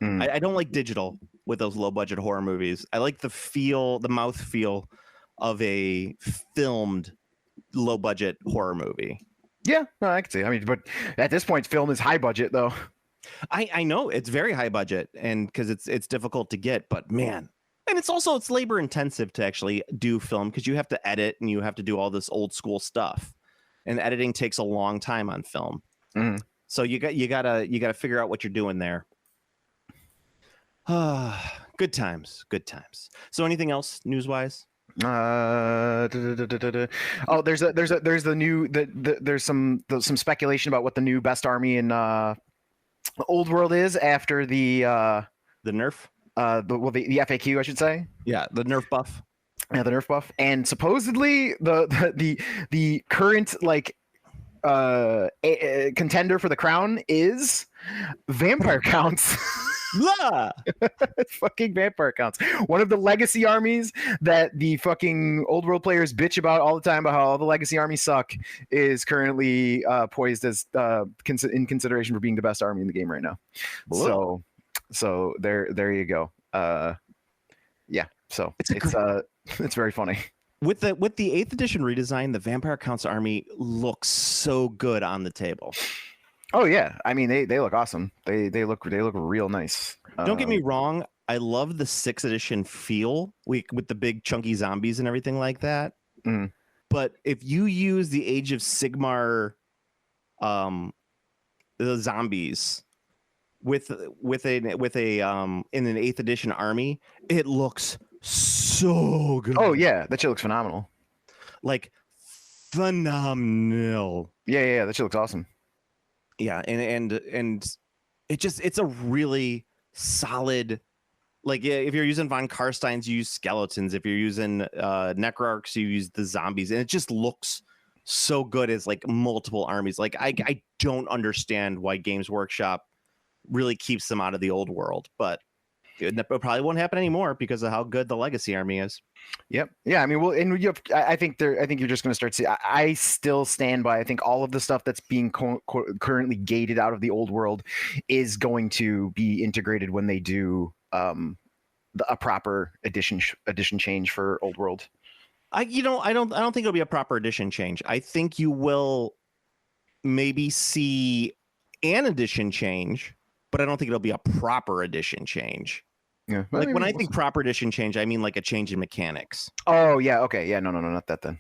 S2: I don't like digital with those low budget horror movies. I like the mouth feel of a filmed low budget horror movie.
S3: Yeah, no, I can see. I mean, but at this point, film is high budget though.
S2: I know it's very high budget, and because it's difficult to get, but man, and it's labor intensive to actually do film because you have to edit and you have to do all this old school stuff, and editing takes a long time on film. So you gotta figure out what you're doing there. Good times. So anything else news wise?
S3: Oh, there's some speculation about what the new best army in Old World is after the
S2: nerf.
S3: The FAQ, I should say.
S2: Yeah, the nerf buff.
S3: Yeah, the nerf buff, and supposedly the current contender for the crown is vampire counts. Fucking vampire counts. One of the legacy armies that the fucking old world players bitch about all the time about how all the legacy armies suck is currently poised as in consideration for being the best army in the game right now.
S2: Whoa.
S3: So there you go. Yeah. So it's very funny.
S2: With the 8th edition redesign, the Vampire Counts army looks so good on the table.
S3: Oh yeah, I mean they look awesome. They look real nice.
S2: Don't get me wrong, I love the 6th edition feel with the big chunky zombies and everything like that.
S3: Mm.
S2: But if you use the Age of Sigmar, the zombies with a in an 8th edition army, it looks so good.
S3: Oh yeah, that shit looks phenomenal.
S2: Like phenomenal.
S3: Yeah, that shit looks awesome.
S2: Yeah, and it's a really solid, like, yeah, if you're using von Karsteins, you use skeletons. If you're using Necrarchs, you use the zombies, and it just looks so good as like multiple armies. Like I don't understand why Games Workshop really keeps them out of the old world, but it probably won't happen anymore because of how good the legacy army is.
S3: Yep. Yeah. I mean, well, and I think you're just going to start seeing. I still stand by. I think all of the stuff that's being currently gated out of the old world is going to be integrated when they do a proper edition change for old world.
S2: I don't think it'll be a proper edition change. I think you will maybe see an edition change, but I don't think it'll be a proper edition change.
S3: Yeah.
S2: Like when I think proper edition change, I mean like a change in mechanics.
S3: Oh yeah. Okay. Yeah. No. Not that then.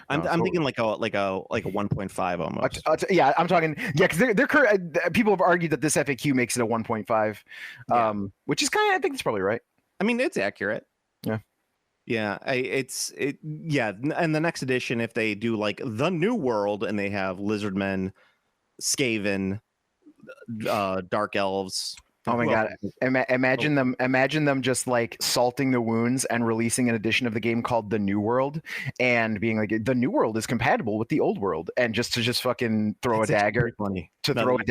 S2: I'm thinking like a 1.5 almost.
S3: Yeah, I'm talking. Yeah, because people have argued that this FAQ makes it a 1.5, which is kind of, I think it's probably right.
S2: I mean, it's accurate.
S3: Yeah.
S2: Yeah, and the next edition, if they do like the new world and they have lizardmen, Skaven, dark elves.
S3: Oh my god! Imagine them just like salting the wounds and releasing an edition of the game called the New World and being like, the New World is compatible with the Old World, and just fucking throw a dagger to throw a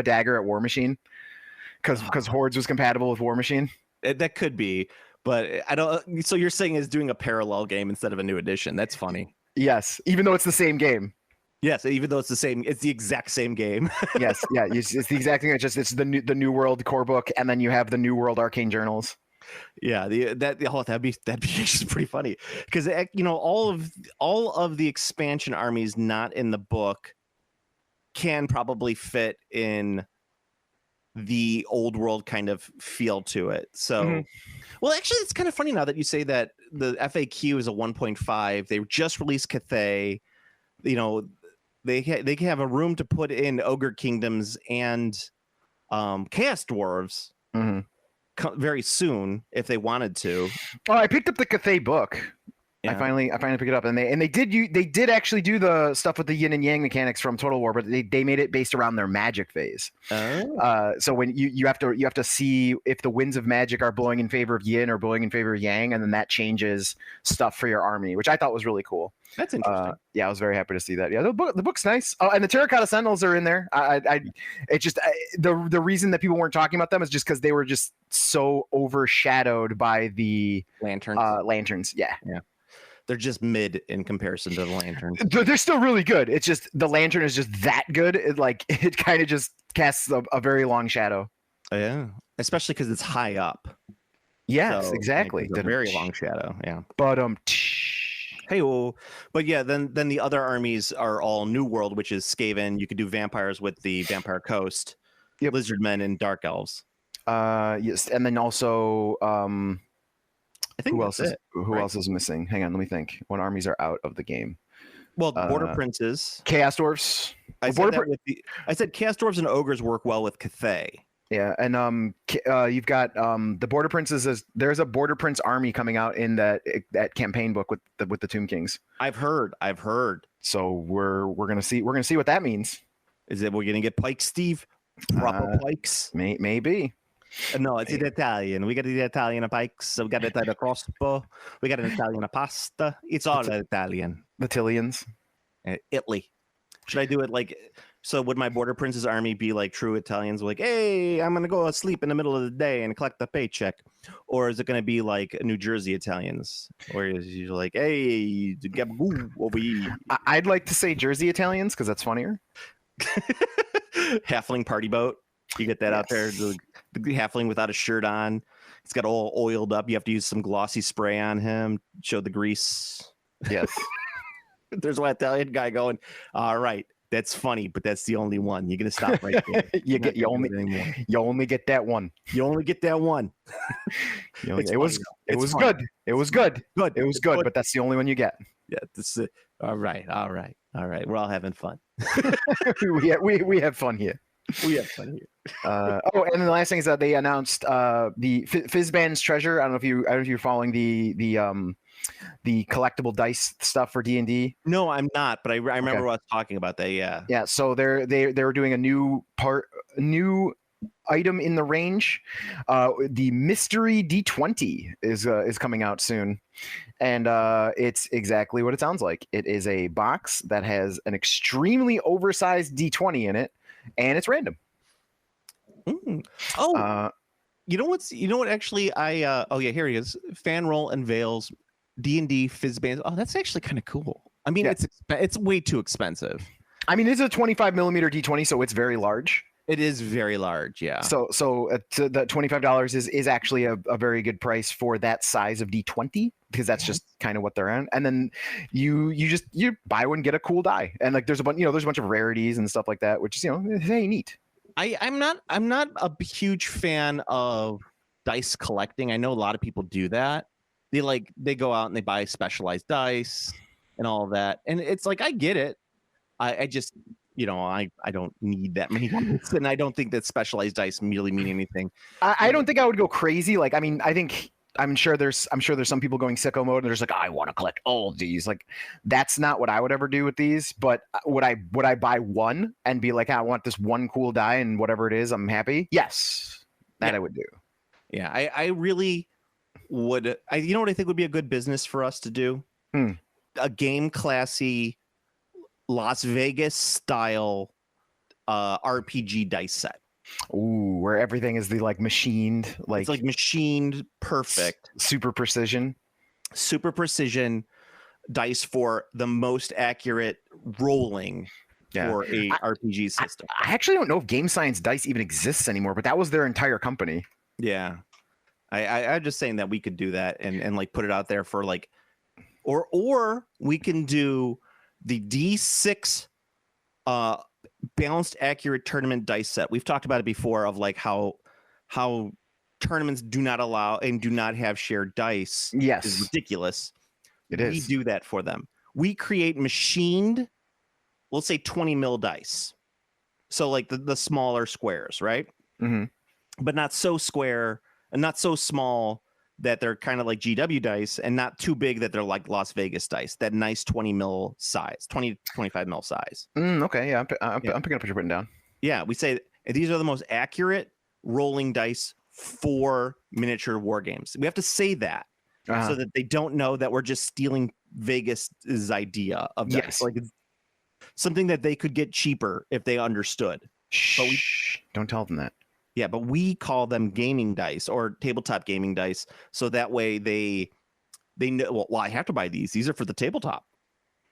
S3: dagger at War Machine because Hordes was compatible with War Machine.
S2: That could be, but I don't. So you're saying is doing a parallel game instead of a new edition? That's funny.
S3: Yes, even though it's the same game.
S2: Yes, even though it's the exact same game.
S3: Yes, yeah, it's the exact thing. It's the New World core book, and then you have the New World Arcane Journals.
S2: Yeah, that'd be just pretty funny because all of the expansion armies not in the book can probably fit in the old world kind of feel to it. So, well, actually, it's kind of funny now that you say that the FAQ is a 1.5. They just released Cathay. They can have a room to put in Ogre Kingdoms and Chaos Dwarves very soon if they wanted to.
S3: Oh, I picked up the Cathay book. Yeah. I finally picked it up, and they did actually do the stuff with the yin and yang mechanics from Total War, but they made it based around their magic phase.
S2: Oh.
S3: So when you have to see if the winds of magic are blowing in favor of yin or blowing in favor of yang, and then that changes stuff for your army, which I thought was really cool.
S2: That's interesting.
S3: Yeah, I was very happy to see that. Yeah, the book's nice. Oh, and the Terracotta Sentinels are in there. The reason that people weren't talking about them is just because they were just so overshadowed by the lanterns. Yeah.
S2: They're just mid in comparison to the lanterns.
S3: They're still really good. It's just the lantern is just that good. It kind of just casts a very long shadow.
S2: Yeah, especially because it's high up.
S3: Yes, exactly.
S2: A very long shadow. Yeah.
S3: But
S2: Hey, but yeah, then the other armies are all New World, which is Skaven. You could do vampires with the Vampire Coast, Lizardmen, and Dark Elves.
S3: Yes, and then also
S2: I think
S3: who else is missing? Hang on, let me think. What armies are out of the game?
S2: Well, Border Princes.
S3: Chaos Dwarfs.
S2: I
S3: Border
S2: said, that with I said Chaos Dwarves and Ogres work well with Cathay.
S3: Yeah, and you've got the Border Princes. There's a Border Prince army coming out in that campaign book with the Tomb Kings.
S2: I've heard.
S3: So we're gonna see what that means.
S2: Is it we're gonna get pikes, Steve? Proper pikes?
S3: Maybe.
S2: No, it's in Italian. We got the Italian pikes. We got the Italian crossbow. We got an Italian pasta. It's all Italian.
S3: The Tillians.
S2: Italy. Should I do it like? So would my Border Prince's army be like true Italians, like, hey, I'm gonna go sleep in the middle of the day and collect the paycheck, or is it gonna be like New Jersey Italians, or is you like, hey, gabagoo over here?
S3: I'd like to say Jersey Italians because that's funnier.
S2: Halfling party boat. You get that out there. The halfling without a shirt on. It's got all oiled up. You have to use some glossy spray on him. Show the grease.
S3: Yes.
S2: There's one Italian guy going, all right. That's funny, but that's the only one. You're gonna stop right there.
S3: you only get that one.
S2: You only get that one.
S3: It was good. It was good. But that's the only one you get.
S2: Yeah. This is all right. We're all having fun.
S3: we have fun here.
S2: We have fun here.
S3: And then the last thing is that they announced the Fizzband's Treasure. I don't know if you're following the collectible dice stuff for D&D.
S2: No, I'm not, but I remember us talking about that.
S3: Yeah. So they were doing a new item in the range. The mystery D20 is coming out soon, and it's exactly what it sounds like. It is a box that has an extremely oversized D20 in it, and it's random.
S2: Oh, you know what? Actually, here he is. Fan Roll unveils D&D Fizzband. Oh, that's actually kind of cool. I mean, it's way too expensive.
S3: I mean, it's a 25 millimeter D20, so it's very large.
S2: It is very large, yeah.
S3: So the $25 is actually a very good price for that size of D20 because that's just kind of what they're in. And then you buy one, get a cool die, and like there's a bunch of rarities and stuff like that, which is hey, neat.
S2: I'm not a huge fan of dice collecting. I know a lot of people do that. They go out and they buy specialized dice and all of that, and it's like I get it. I just I don't need that many dice, and I don't think that specialized dice really mean anything.
S3: I don't think I would go crazy. Like, I mean, I'm sure there's some people going sicko mode and they're just like, I want to collect all of these. Like, that's not what I would ever do with these. But would I buy one and be like, I want this one cool die and whatever it is, I'm happy? Yes, that I would do.
S2: Yeah, I really would. You know what I think would be a good business for us to do? A game classy Las Vegas style RPG dice set.
S3: Ooh, where everything is machined,
S2: it's like machined perfect,
S3: super precision
S2: dice for the most accurate rolling for a RPG system.
S3: I actually don't know if Game Science Dice even exists anymore, but that was their entire company.
S2: Yeah, I'm just saying that we could do that and like put it out there for like, or we can do the D6 balanced accurate tournament dice set. We've talked about it before of like how tournaments do not allow and do not have shared dice.
S3: Yes,
S2: is ridiculous.
S3: It is.
S2: We do that for them. We create machined, let's say 20 mil dice. So like the smaller squares, right?
S3: Mm-hmm.
S2: But not so square and not so small that they're kind of like GW dice, and not too big that they're like Las Vegas dice. That nice 20 mil size, 25 mil size.
S3: Okay, yeah, I'm picking up what you're putting down.
S2: Yeah, we say these are the most accurate rolling dice for miniature war games. We have to say that so that they don't know that we're just stealing Vegas's idea of dice.
S3: Yes.
S2: Like something that they could get cheaper if they understood.
S3: Shh, don't tell them that.
S2: Yeah, but we call them gaming dice or tabletop gaming dice, so that way they know. Well, I have to buy these. These are for the tabletop.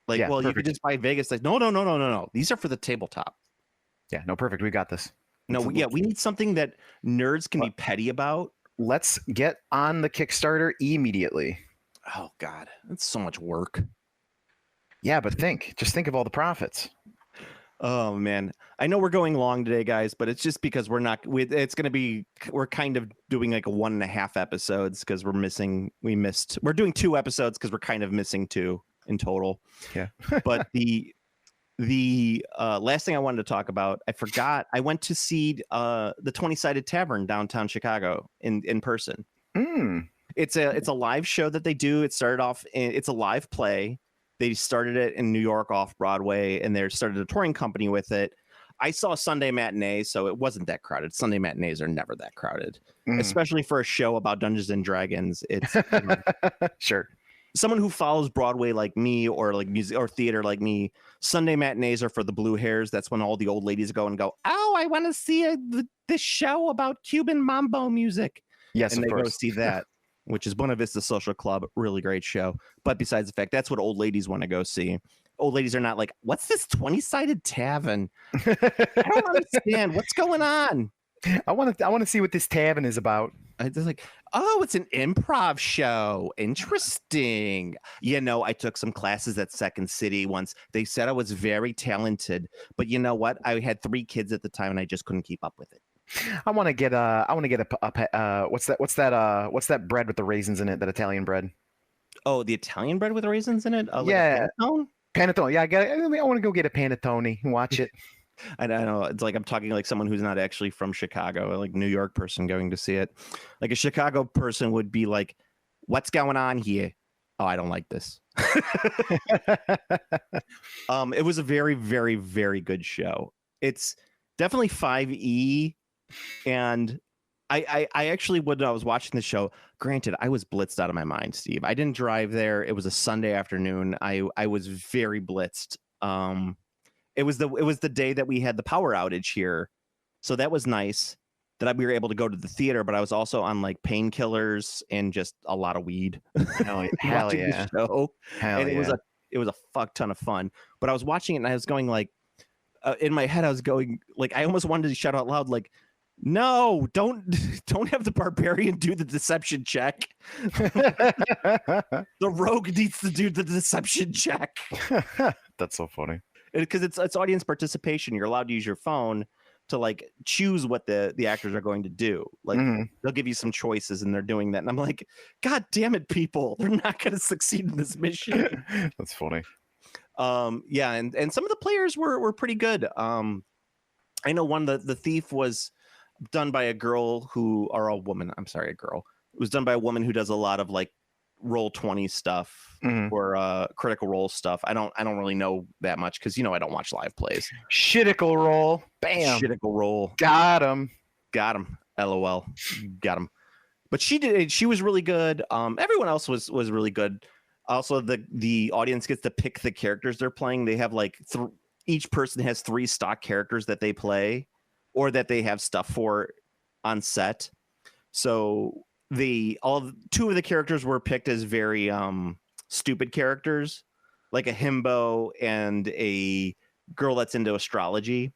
S2: Like, perfect. You could just buy Vegas dice. No. These are for the tabletop.
S3: Yeah, no, perfect. We got this.
S2: We need something that nerds can be petty about.
S3: Let's get on the Kickstarter immediately.
S2: Oh God, that's so much work.
S3: Yeah, but just think of all the profits.
S2: Oh man, I know we're going long today, guys, but it's just because we're kind of doing like a 1.5 episodes because we're doing 2 episodes because we're kind of missing 2. in total.
S3: Yeah.
S2: But the last thing I wanted to talk about, I forgot. I went to see the 20 Sided Tavern downtown Chicago in person.
S3: Mm.
S2: It's a live show that they do. It started off it's a live play. They started it in New York off Broadway, and they started a touring company with it. I saw Sunday matinee, so it wasn't that crowded. Sunday matinees are never that crowded, especially for a show about Dungeons and Dragons. It's
S3: Sure.
S2: Someone who follows Broadway like me, or like music or theater like me. Sunday matinees are for the blue hairs. That's when all the old ladies go, oh, I want to see this show about Cuban mambo music.
S3: Yes,
S2: and
S3: of
S2: they
S3: course.
S2: go see that, which is Buena Vista Social Club. Really great show. But besides the fact, that's what old ladies want to go see. Old ladies are not like, what's this 20 Sided Tavern? I don't understand. What's going on?
S3: I want to see what this tavern is about.
S2: It's like, oh, it's an improv show. Interesting. I took some classes at Second City once. They said I was very talented, but you know what? I had 3 kids at the time, and I just couldn't keep up with it.
S3: I want to get a what's that bread with the raisins in it? That Italian bread.
S2: Oh, the Italian bread with raisins in it?
S3: Yeah.
S2: Like
S3: Panettone. Yeah, I want to go get a panettone and watch it.
S2: I know it's like I'm talking like someone who's not actually from Chicago, like New York person going to see it. Like a Chicago person would be like, what's going on here? Oh, I don't like this. It was a very, very, very good show. It's definitely 5E. And I actually, when I was watching the show, granted, I was blitzed out of my mind, Steve. I didn't drive there. It was a Sunday afternoon. I was very blitzed. It was the day that we had the power outage here, so that was nice that we were able to go to the theater. But I was also on like painkillers and just a lot of weed.
S3: Hell yeah!
S2: It was a fuck ton of fun. But I was watching it and I was going like, in my head, I was going like, I almost wanted to shout out loud like, no, don't have the barbarian do the deception check. The rogue needs to do the deception check.
S3: That's so funny.
S2: Because it's audience participation. You're allowed to use your phone to like choose what the actors are going to do. Like they'll give you some choices and they're doing that. And I'm like, God damn it, people. They're not going to succeed in this mission.
S3: That's funny.
S2: Yeah. And some of the players were pretty good. I know one, the thief was done by a girl a woman. I'm sorry, a girl. It was done by a woman who does a lot of like Roll20 stuff or Critical Role stuff. I don't really know that much because I don't watch live plays.
S3: Shittical Roll, bam.
S2: Shittical Roll,
S3: got him.
S2: LOL, got him. But she was really good. Everyone else was really good. Also, the audience gets to pick the characters they're playing. They have like each person has 3 stock characters that they play or that they have stuff for on set. So 2 of the characters were picked as very stupid characters, like a himbo and a girl that's into astrology.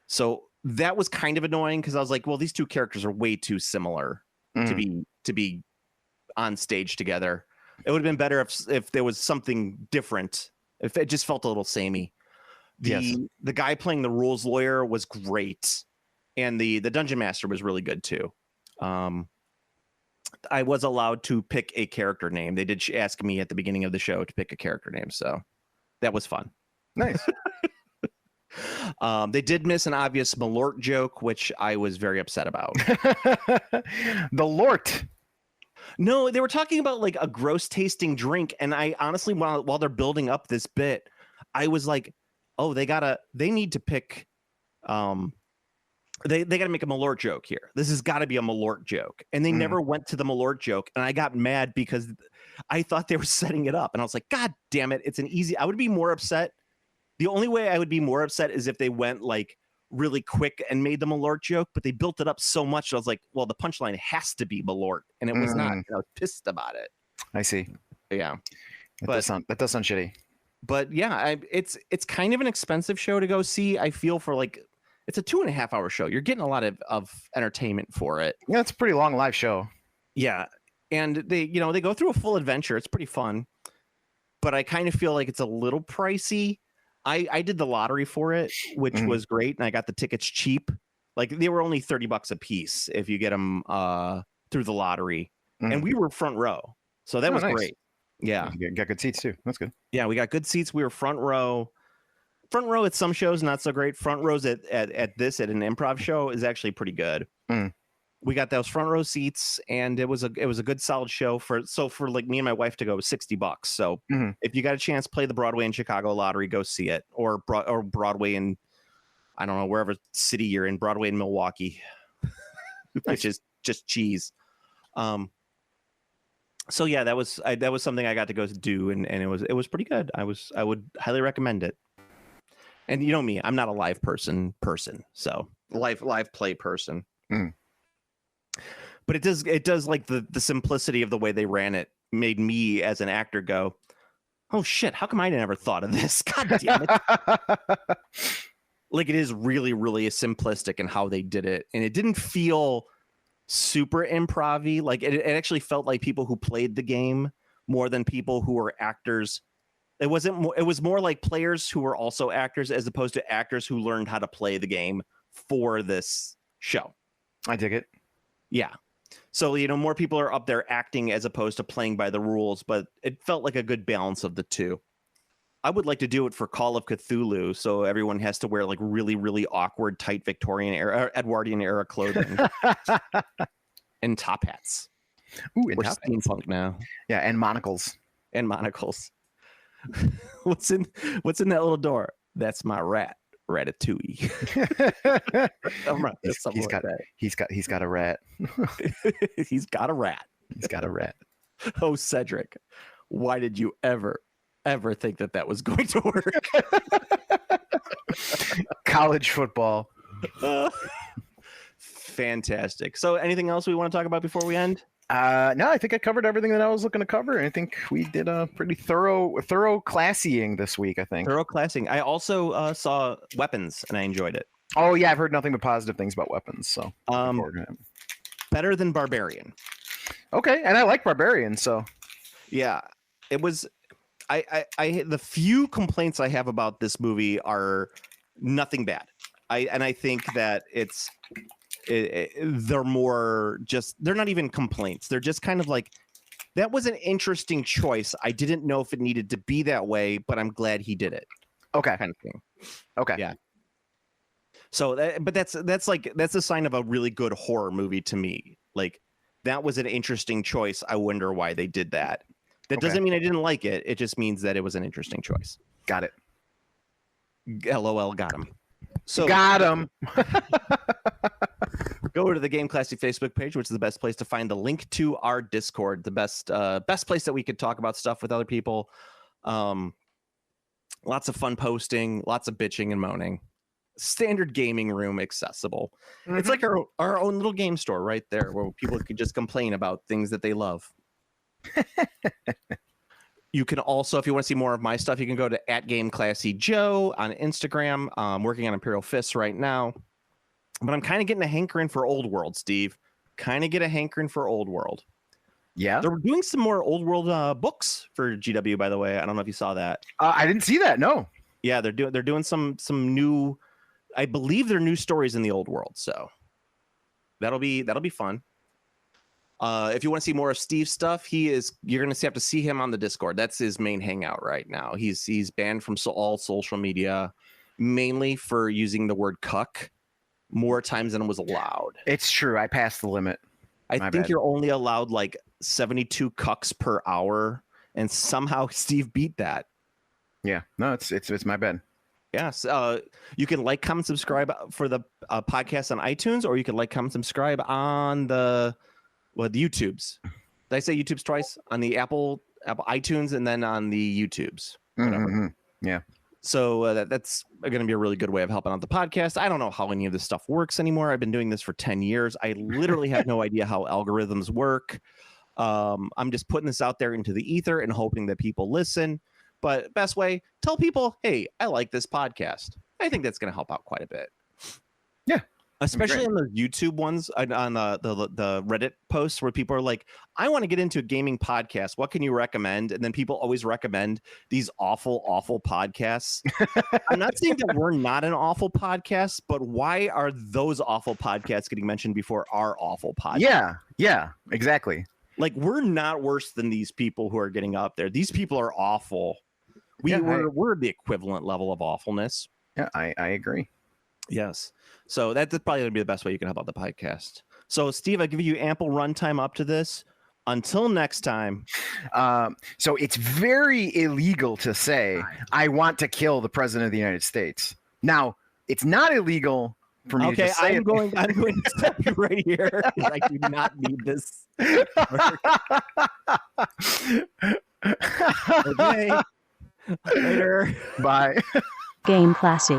S2: So that was kind of annoying because I was like, well, these 2 characters are way too similar to be on stage together. It would have been better if there was something different. If it just felt a little samey. The guy playing the rules lawyer was great, and the dungeon master was really good too. I was allowed to pick a character name. They did ask me at the beginning of the show to pick a character name, so that was fun.
S3: Nice.
S2: They did miss an obvious Malort joke, which I was very upset about.
S3: The Lort.
S2: No, they were talking about like a gross tasting drink, and I honestly, while they're building up this bit, I was like, oh, they need to pick. They got to make a Malort joke here. This has got to be a Malort joke. And they never went to the Malort joke. And I got mad because I thought they were setting it up. And I was like, God damn it. It's an easy. I would be more upset. The only way I would be more upset is if they went like really quick and made the Malort joke, but they built it up so much. I was like, well, the punchline has to be Malort. And it was not. And I was pissed about it.
S3: I see.
S2: Yeah.
S3: That does sound shitty.
S2: But yeah, it's kind of an expensive show to go see. I feel for like, it's a 2.5 hour show. You're getting a lot of entertainment for it.
S3: Yeah, it's a pretty long live show.
S2: Yeah. And they go through a full adventure. It's pretty fun. But I kind of feel like it's a little pricey. I did the lottery for it, which was great. And I got the tickets cheap. Like they were only $30 a piece if you get them through the lottery. And we were front row. So that was
S3: nice.
S2: great. Yeah.
S3: You got good seats too. That's good.
S2: Yeah, we got good seats. We were front row. Front row at some shows, not so great. Front rows at an improv show is actually pretty good.
S3: Mm.
S2: We got those front row seats, and it was a good solid show for like me and my wife to go, $60. So if you got a chance, play the Broadway in Chicago lottery, go see it, or Broadway in, I don't know, wherever city you're in, Broadway in Milwaukee, which is just cheese. So yeah, that was something I got to go do, and it was pretty good. I would highly recommend it. And you know me, I'm not a live person, so live play person. But it does like the simplicity of the way they ran it made me as an actor go, oh shit, how come I never thought of this? God damn it. Like, it is really, really simplistic in how they did it, and it didn't feel super improv-y. Like it actually felt like people who played the game more than people who were actors. It was more like players who were also actors, as opposed to actors who learned how to play the game for this show.
S3: I dig it.
S2: Yeah. So, more people are up there acting as opposed to playing by the rules, but it felt like a good balance of the two. I would like to do it for Call of Cthulhu, so everyone has to wear like really, really awkward, tight Victorian era, Edwardian era clothing and top hats.
S3: Ooh, and
S2: we're
S3: top
S2: steampunk
S3: hats.
S2: now.
S3: Yeah, and monocles.
S2: What's in that little door? That's my rat, Ratatouille.
S3: He's got a rat.
S2: He's got a rat.
S3: He's got a rat.
S2: Oh, Cedric, why did you ever think that was going to work?
S3: College football.
S2: Fantastic. So anything else we want to talk about before we end?
S3: No, I think I covered everything that I was looking to cover. I think we did a pretty thorough classying this week, I think.
S2: Thorough classing. I also saw Weapons, and I enjoyed it.
S3: Oh, yeah, I've heard nothing but positive things about Weapons, so
S2: better than Barbarian.
S3: Okay, and I like Barbarian, so.
S2: Yeah, it was... I the few complaints I have about this movie are nothing bad. I think that they're more just, they're not even complaints. They're just kind of like, that was an interesting choice. I didn't know if it needed to be that way, but I'm glad he did it.
S3: Okay.
S2: Kind of thing.
S3: Okay.
S2: Yeah. So, but that's a sign of a really good horror movie to me. Like, that was an interesting choice. I wonder why they did that. That doesn't mean I didn't like it. It just means that it was an interesting choice.
S3: Got it.
S2: LOL, got him. So
S3: got him.
S2: Go to the Game Classy Facebook page, which is the best place to find the link to our Discord. The best place that we could talk about stuff with other people. Lots of fun posting, lots of bitching and moaning. Standard gaming room accessible. Mm-hmm. It's like our own little game store right there, where people could just complain about things that they love. You can also, if you want to see more of my stuff, you can go to @GameClassyJoe on Instagram. I'm working on Imperial Fists right now, but I'm kind of getting a hankering for Old World, Steve. Kind of get a hankering for Old World.
S3: Yeah,
S2: they're doing some more Old World books for GW, by the way. I don't know if you saw that.
S3: I didn't see that. No. Yeah,
S2: they're doing some new. I believe they're new stories in the Old World, so that'll be fun. If you want to see more of Steve's stuff, you're going to have to see him on the Discord. That's his main hangout right now. He's banned from all social media, mainly for using the word cuck more times than was allowed.
S3: It's true. I passed the limit.
S2: I think you're only allowed like 72 cucks per hour, and somehow Steve beat that.
S3: Yeah, no, it's my bad.
S2: Yes. You can like, comment, subscribe for the podcast on iTunes, or you can like, comment, subscribe on the YouTubes. Did I say YouTubes twice? On the Apple iTunes, and then on the YouTubes. Whatever.
S3: Mm-hmm. Yeah.
S2: So that's going to be a really good way of helping out the podcast. I don't know how any of this stuff works anymore. I've been doing this for 10 years. I literally have no idea how algorithms work. I'm just putting this out there into the ether and hoping that people listen. But best way, tell people, hey, I like this podcast. I think that's going to help out quite a bit.
S3: Yeah.
S2: Especially on the YouTube ones, on the Reddit posts where people are like, I want to get into a gaming podcast. What can you recommend? And then people always recommend these awful, awful podcasts. I'm not saying that we're not an awful podcast, but why are those awful podcasts getting mentioned before our awful podcast?
S3: Yeah, exactly.
S2: Like, we're not worse than these people who are getting up there. These people are awful. We're the equivalent level of awfulness.
S3: Yeah, I agree.
S2: Yes. So that's probably going to be the best way you can help out the podcast. So, Steve, I give you ample runtime up to this. Until next time.
S3: So it's very illegal to say, I want to kill the president of the United States. Now, it's not illegal for me to just say
S2: I'm going to stop you right here because I do not need this. Okay. Later.
S3: Bye.
S1: Game Classy.